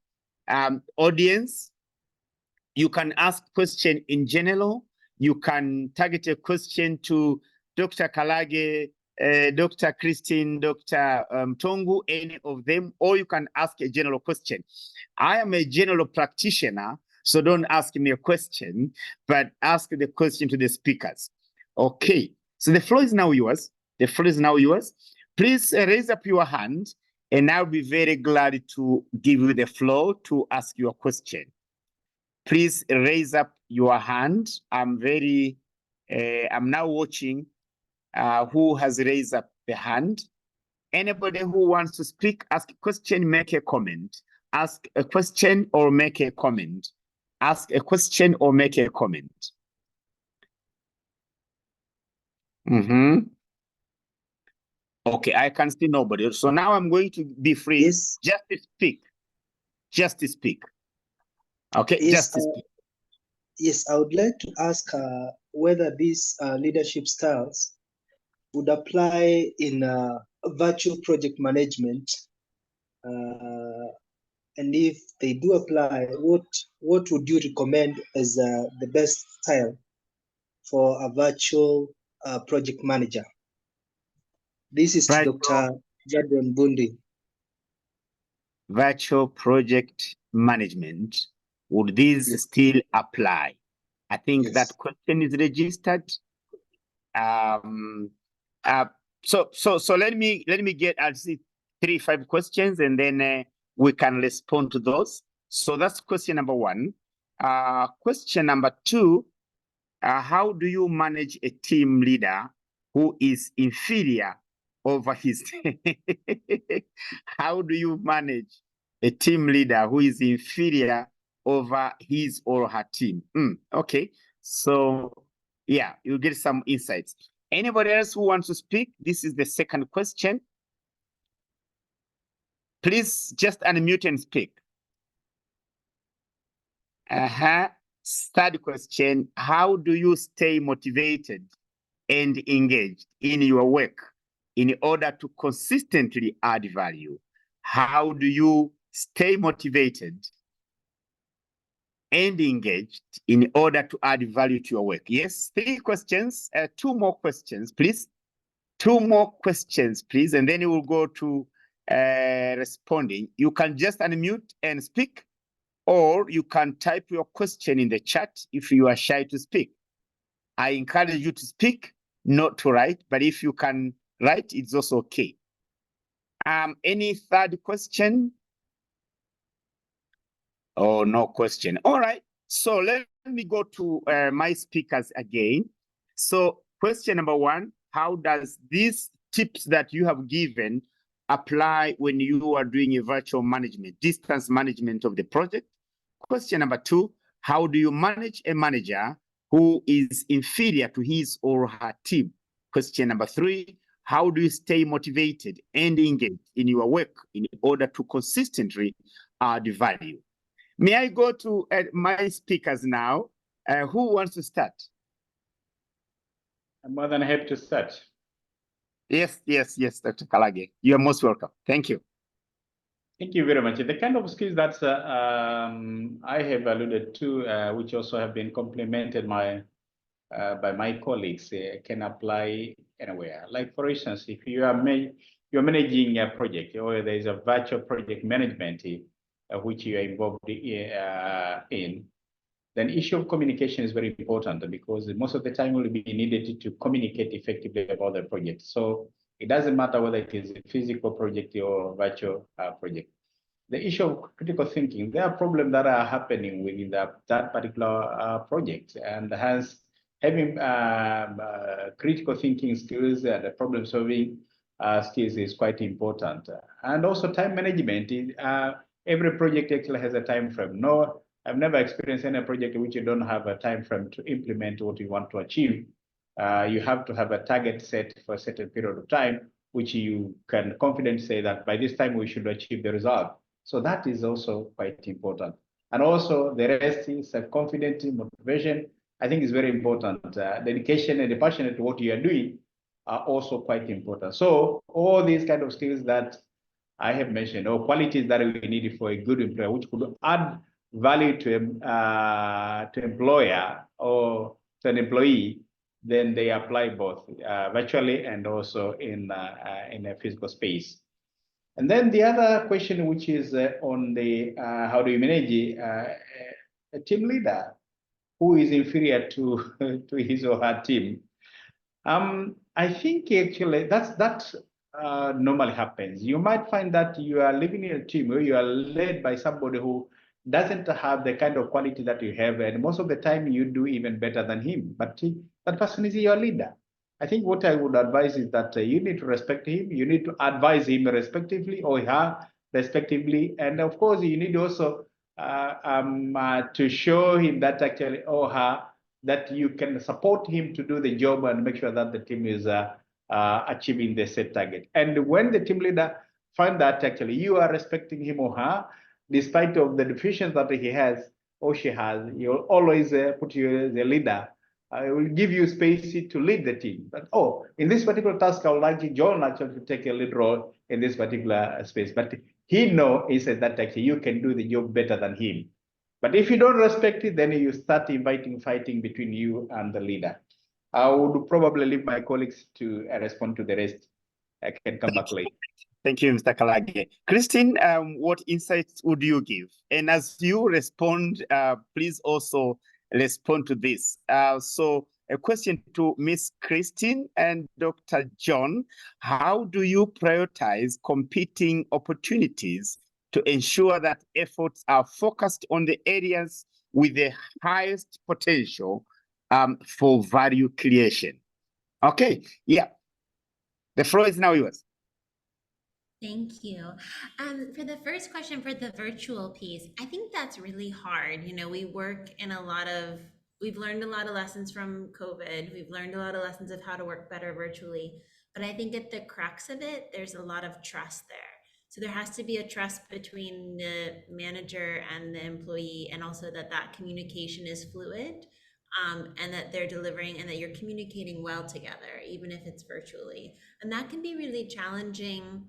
Audience, you can ask question in general. You can target a question to Dr. Kalage, Dr. Christine, Dr. Mtongu, any of them, or you can ask a general question. I am a general practitioner, so don't ask me a question, but ask the question to the speakers. Okay, so the floor is now yours. The floor is now yours. Please raise up your hand, and I'll be very glad to give you the floor to ask your question. Please raise up your hand. I'm now watching who has raised up the hand. Anybody who wants to speak, ask a question, make a comment, Ask a question or make a comment. Ask a question or make a comment. Okay, I can see nobody. So now I'm going to be free. Yes. Just to speak. Just to speak. Okay, Yes, just to speak. Yes, I would like to ask whether these leadership styles would apply in virtual project management, and if they do apply, what would you recommend as the best style for a virtual project manager? This is to Dr. Jadron Bundi. Virtual project management, would these still apply? I think Yes. that question is registered. So let me get, I'll see 3-5 questions, and then we can respond to those. So that's question number 1. Question number 2, how do you manage a team leader who is inferior over his how do you manage a team leader who is inferior over his or her team? Okay, so yeah, you'll get some insights. Anybody else who wants to speak? This is the second question. Please just unmute and speak. Third question, how do you stay motivated and engaged in your work in order to consistently add value? How do you stay motivated and engaged in order to add value to your work? Yes, 3 questions, 2 more questions, please. 2 more questions, please, and then you will go to responding. You can just unmute and speak, or you can type your question in the chat if you are shy to speak. I encourage you to speak, not to write, but if you can write, it's also okay. Any third question? Oh, no question. All right. So let me go to my speakers again. So question number 1, how does these tips that you have given apply when you are doing a virtual management, distance management of the project? Question number 2, how do you manage a manager who is inferior to his or her team? Question number 3, how do you stay motivated and engaged in your work in order to consistently add value? May I go to my speakers now? Who wants to start? I'm more than happy to start. Yes, Dr. Kalage. You are most welcome. Thank you. Thank you very much. The kind of skills that I have alluded to, which also have been complemented by my colleagues, can apply anywhere. Like, for instance, if you are you're managing a project, or there is a virtual project management which you are involved in, then issue of communication is very important, because most of the time will be needed to communicate effectively about the project. So it doesn't matter whether it is a physical project or virtual project. The issue of critical thinking, there are problems that are happening within that particular project, and having critical thinking skills and problem solving skills is quite important. And also time management. Every project actually has a time frame. No, I've never experienced any project in which you don't have a time frame to implement what you want to achieve. You have to have a target set for a certain period of time, which you can confidently say that by this time we should achieve the result. So that is also quite important. And also the rest is confidence, motivation. I think is very important. Dedication and passion to what you are doing are also quite important. So all these kind of skills that I have mentioned, or qualities that we need for a good employer, which could add value to employer or to an employee, then they apply both virtually and also in a physical space. And then the other question, which is on the how do you manage a team leader who is inferior to to his or her team? I think actually that normally happens. You might find that you are living in a team where you are led by somebody who doesn't have the kind of quality that you have, and most of the time you do even better than him. But that person is your leader. I think what I would advise is that you need to respect him. You need to advise him respectively, or her respectively. And of course, you need also to show him that actually, or her, that you can support him to do the job and make sure that the team is achieving the set target. And when the team leader find that actually you are respecting him or her, despite of the deficiencies that he has or she has, you'll always put you as a leader. I will give you space to lead the team. But in this particular task, I would like John actually to take a lead role in this particular space. But he said that actually you can do the job better than him. But if you don't respect it, then you start inviting fighting between you and the leader. I would probably leave my colleagues to respond to the rest. I can come back later. Thank you, Mr. Kalage. Christine, what insights would you give? And as you respond, please also respond to this. So a question to Miss Christine and Dr. John, how do you prioritize competing opportunities to ensure that efforts are focused on the areas with the highest potential for value creation? Okay, yeah. The floor is now yours. Thank you. For the first question, for the virtual piece, I think that's really hard. You know, we've learned a lot of lessons from COVID. We've learned a lot of lessons of how to work better virtually. But I think at the crux of it, there's a lot of trust there. So there has to be a trust between the manager and the employee, and also that communication is fluid, and that they're delivering and that you're communicating well together, even if it's virtually. And that can be really challenging.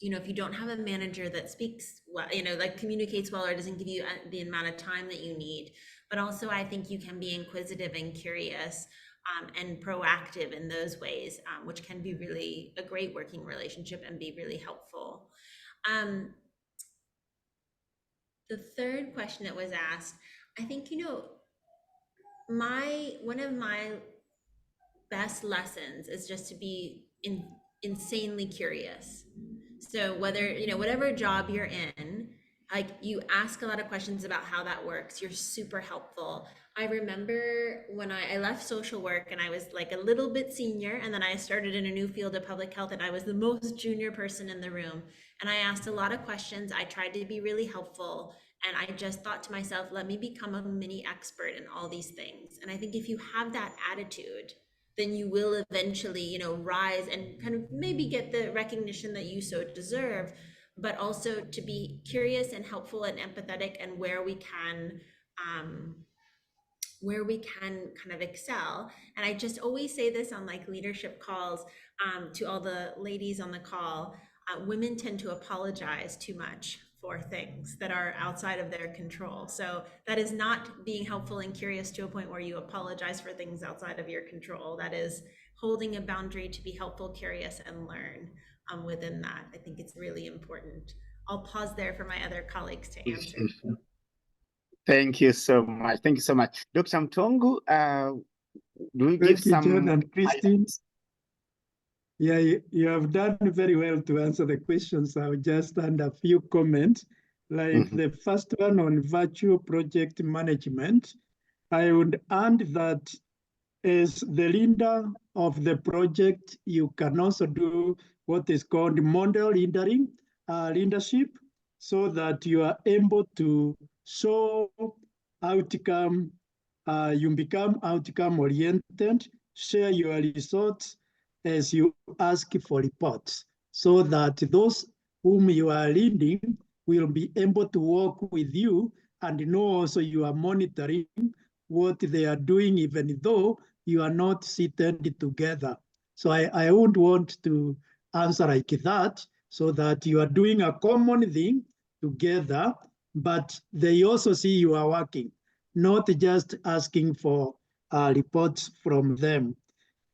You know, if you don't have a manager that speaks well, you know, like communicates well, or doesn't give you the amount of time that you need. But also I think you can be inquisitive and curious and proactive in those ways, which can be really a great working relationship and be really helpful. The third question that was asked, I think, you know, one of my best lessons is just to be insanely curious. So whether, you know, whatever job you're in, like you ask a lot of questions about how that works, you're super helpful. I remember when I left social work and I was like a little bit senior, and then I started in a new field of public health, and I was the most junior person in the room. And I asked a lot of questions. I tried to be really helpful. And I just thought to myself, let me become a mini expert in all these things. And I think if you have that attitude, then you will eventually, you know, rise and kind of maybe get the recognition that you so deserve, but also to be curious and helpful and empathetic, and where we can kind of excel. And I just always say this on like leadership calls to all the ladies on the call, women tend to apologize too much for things that are outside of their control. So that is not being helpful and curious to a point where you apologize for things outside of your control. That is holding a boundary to be helpful, curious, and learn within that. I think it's really important. I'll pause there for my other colleagues to answer. Thank you so much. Thank you so much. Dr. Mtongu, do we give some... John and Christine. Yeah, you have done very well to answer the questions. I'll just add a few comments. Like the first one on virtual project management, I would add that as the leader of the project, you can also do what is called model leadership, so that you are able to show outcome, you become outcome oriented, share your results as you ask for reports, so that those whom you are leading will be able to work with you and know also you are monitoring what they are doing, even though you are not seated together. So I would want to answer like that, so that you are doing a common thing together, but they also see you are working, not just asking for reports from them.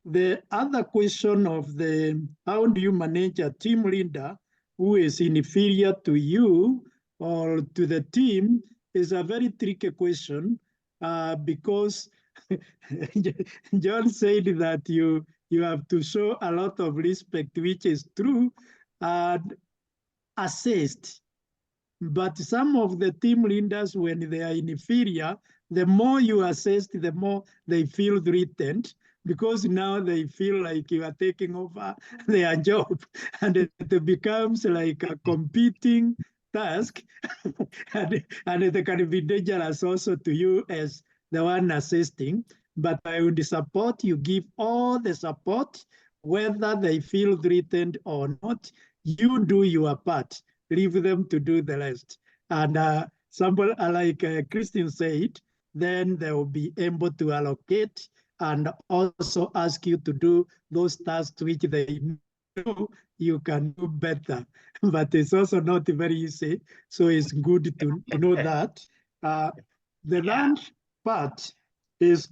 The other question of how do you manage a team leader who is inferior to you or to the team is a very tricky question, because John said that you have to show a lot of respect, which is true, and assist. But some of the team leaders, when they are inferior, the more you assist, the more they feel threatened, because now they feel like you are taking over their job, and it becomes like a competing task, and it can be dangerous also to you as the one assisting. But I would support you, give all the support, whether they feel threatened or not. You do your part, leave them to do the rest. And somebody like Christine said, then they will be able to allocate and also ask you to do those tasks which they know you can do better. But it's also not very easy. So it's good to know that. The last part is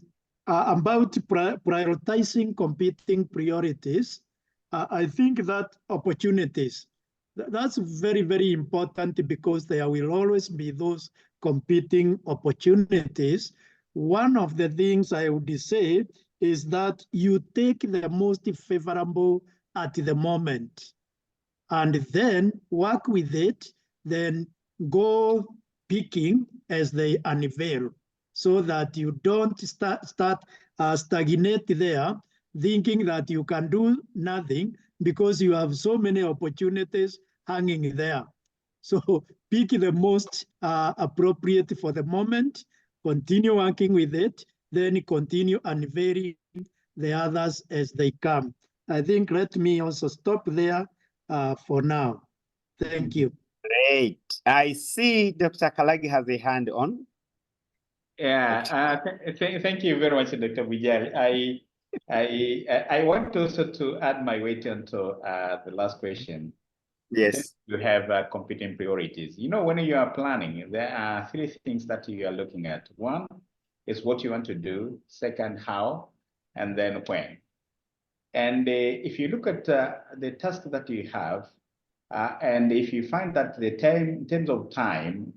about prioritizing competing priorities. I think that opportunities, that's very, very important, because there will always be those competing opportunities. One of the things I would say is that you take the most favorable at the moment and then work with it, then go picking as they unveil, so that you don't start stagnate there, thinking that you can do nothing because you have so many opportunities hanging there. So pick the most appropriate for the moment, continue working with it, then continue unveiling the others as they come. I think let me also stop there for now. Thank you. Great. I see Dr. Kalagi has a hand on. Yeah, thank you very much, Dr. Bujari. I want also to add my weight onto the last question. Yes. You have competing priorities. You know, when you are planning, there are three things that you are looking at. One is what you want to do. Second, how, and then when. And if you look at the task that you have, and if you find that the time, in terms of time,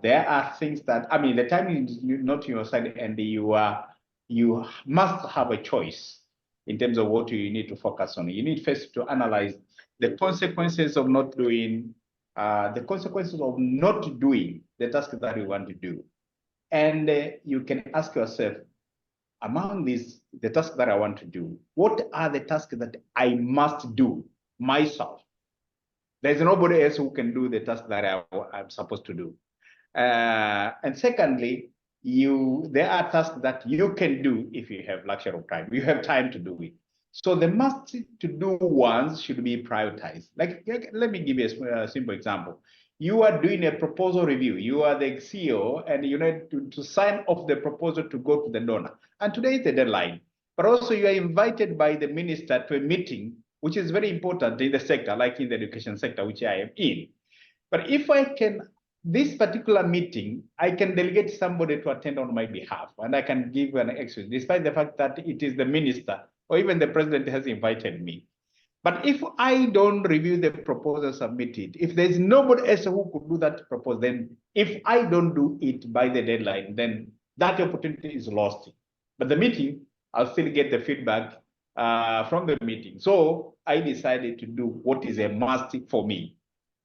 there are things that, I mean, the time is not your side, and you must have a choice in terms of what you need to focus on. You need first to analyze the consequences of not doing, the task that you want to do. And you can ask yourself, among these, the tasks that I want to do, what are the tasks that I must do myself? There's nobody else who can do the task that I'm supposed to do. And secondly, there are tasks that you can do if you have luxury of time. You have time to do it. So the must to do ones should be prioritized. Like let me give you a simple example. You are doing a proposal review. You are the CEO, and you need to sign off the proposal to go to the donor. And today is the deadline. But also you are invited by the minister to a meeting, which is very important in the sector, like in the education sector, which I am in. But if I can, this particular meeting, I can delegate somebody to attend on my behalf, and I can give an excuse, despite the fact that it is the minister or even the president has invited me. But if I don't review the proposal submitted, if there's nobody else who could do that proposal, then if I don't do it by the deadline, then that opportunity is lost. But the meeting, I'll still get the feedback from the meeting. So I decided to do what is a must for me.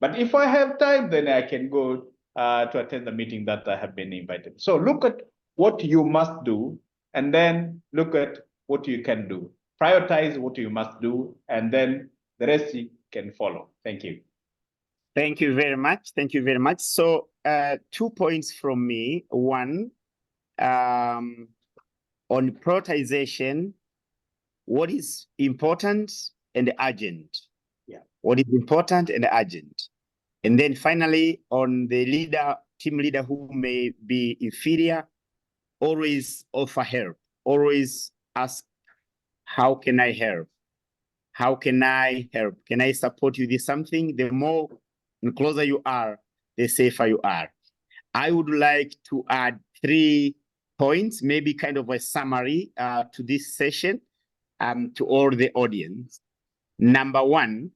But if I have time, then I can go to attend the meeting that I have been invited. So look at what you must do, and then look at what you can do. Prioritize what you must do, and then the rest can follow. Thank you. Thank you very much. Thank you very much. So 2 points from me. One, on prioritization, what is important and urgent. Yeah. What is important and urgent. And then finally, on the team leader who may be inferior, always offer help. Always ask, how can I help? How can I help? Can I support you with something? The more and closer you are, the safer you are. I would like to add 3 points, maybe kind of a summary to this session, to all the audience. Number 1,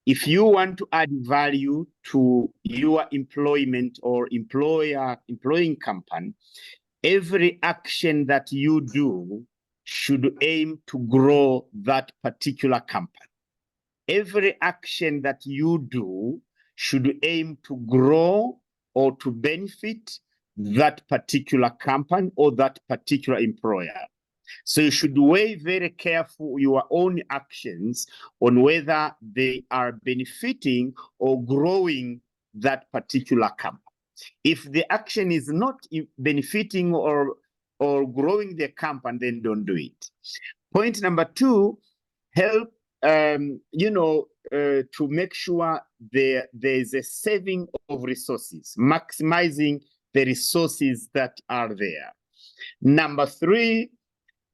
if you want to add value to your employment or employing company, every action that you do should aim to grow that particular company. Every action that you do should aim to grow or to benefit that particular company or that particular employer. So you should weigh very careful your own actions on whether they are benefiting or growing that particular company. If the action is not benefiting or growing the company, then don't do it. Point number two, help to make sure there is a saving of resources, maximizing the resources that are there. Number three,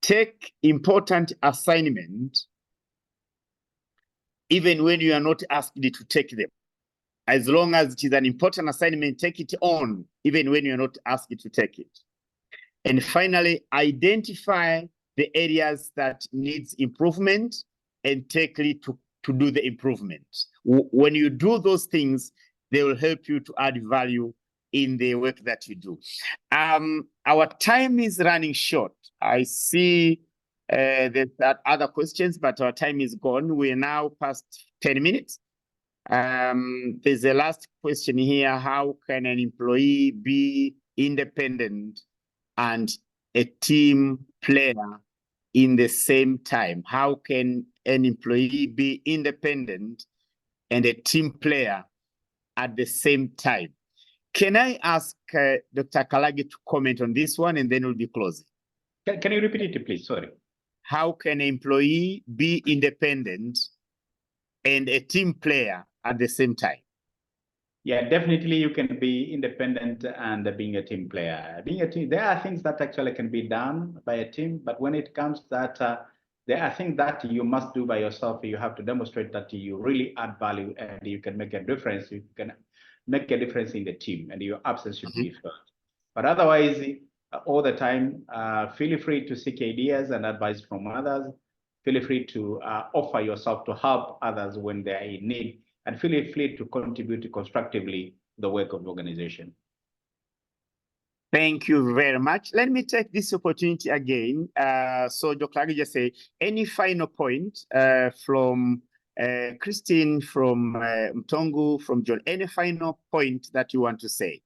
take important assignment even when you are not asked to take them. As long as it is an important assignment, take it on, even when you're not asked to take it. And finally, identify the areas that needs improvement and take it to do the improvement. When you do those things, they will help you to add value in the work that you do. Our time is running short. I see there's other questions, but our time is gone. We are now past 10 minutes. There's a last question here. How can an employee be independent and a team player in the same time? How can an employee be independent and a team player at the same time? Can I ask Dr. Kalagi to comment on this one, and then we'll be closing? Can you repeat it, please? Sorry. How can an employee be independent and a team player at the same time? Yeah, definitely you can be independent and being a team player. Being a team, there are things that actually can be done by a team, but when it comes to that, there are things that you must do by yourself. You have to demonstrate that you really add value and you can make a difference. You can make a difference in the team, and your absence should be felt. But otherwise, all the time, feel free to seek ideas and advice from others. Feel free to offer yourself to help others when they are in need, and feel free to contribute constructively to the work of the organization. Thank you very much. Let me take this opportunity again. So Dr. Agi just say, any final point from Christine, from Mtongu, from John, any final point that you want to say?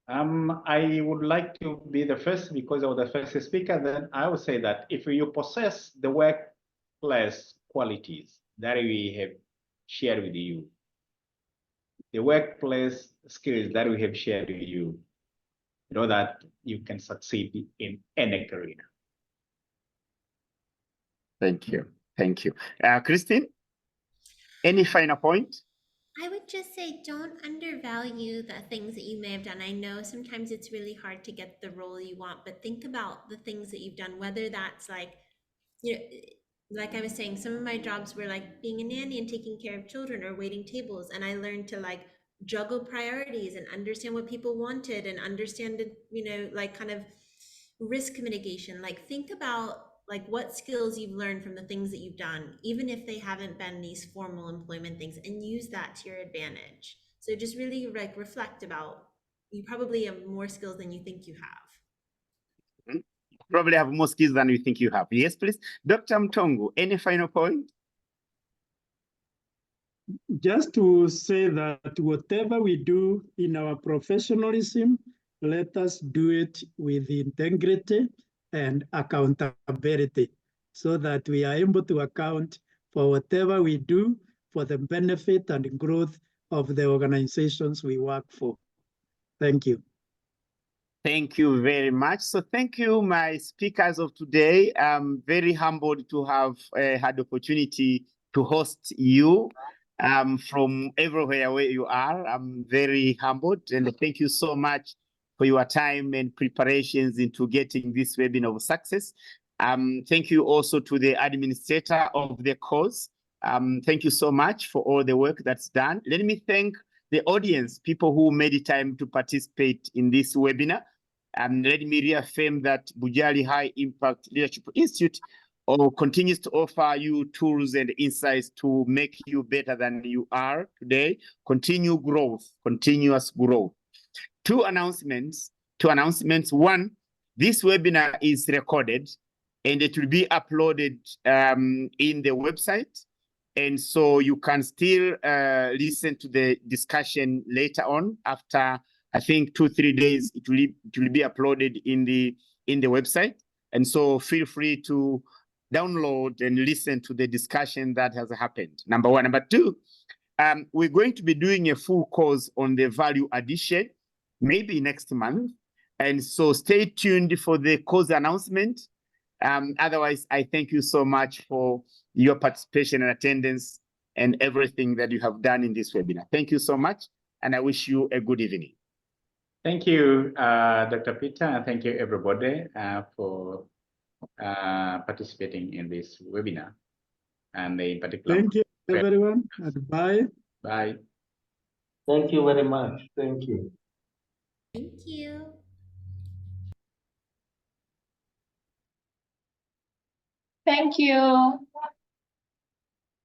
I would like to be the first because I was the first speaker. Then I would say that if you possess the workplace qualities that we have shared with you, the workplace skills that we have shared with you, you know that you can succeed in any career. Thank you. Thank you. Christine, any final point? I would just say don't undervalue the things that you may have done. I know sometimes it's really hard to get the role you want, but think about the things that you've done, whether that's like, you know, like I was saying, some of my jobs were like being a nanny and taking care of children or waiting tables. And I learned to like juggle priorities and understand what people wanted and understand, like kind of risk mitigation. Like think about like what skills you've learned from the things that you've done, even if they haven't been these formal employment things, and use that to your advantage. So just really like reflect about, you probably have more skills than you think you have. Probably have more skills than you think you have. Yes, please. Dr. Mtongu, any final point? Just to say that whatever we do in our professionalism, let us do it with integrity and accountability so that we are able to account for whatever we do for the benefit and growth of the organizations we work for. Thank you. Thank you very much. So thank you, my speakers of today. I'm very humbled to have had the opportunity to host you from everywhere where you are. I'm very humbled, and thank you so much for your time and preparations into getting this webinar of success. Thank you also to the administrator of the course. Thank you so much for all the work that's done. Let me thank the audience, people who made the time to participate in this webinar. Let me reaffirm that BHILI High Impact Leadership Institute continues to offer you tools and insights to make you better than you are today. Continue growth, continuous growth. Two announcements. One, this webinar is recorded and it will be uploaded in the website. And so you can still listen to the discussion later on after I think 2-3 days, it will be uploaded in the website. And so feel free to download and listen to the discussion that has happened. Number one. Number two, we're going to be doing a full course on the value addition, maybe next month. And so stay tuned for the course announcement. Otherwise, I thank you so much for your participation and attendance and everything that you have done in this webinar. Thank you so much, and I wish you a good evening. Thank you, Dr. Peter, and thank you everybody for participating in this webinar. And in particular, Thank you, everyone, and bye. bye. Thank you very much. Thank you. Thank you. Thank you.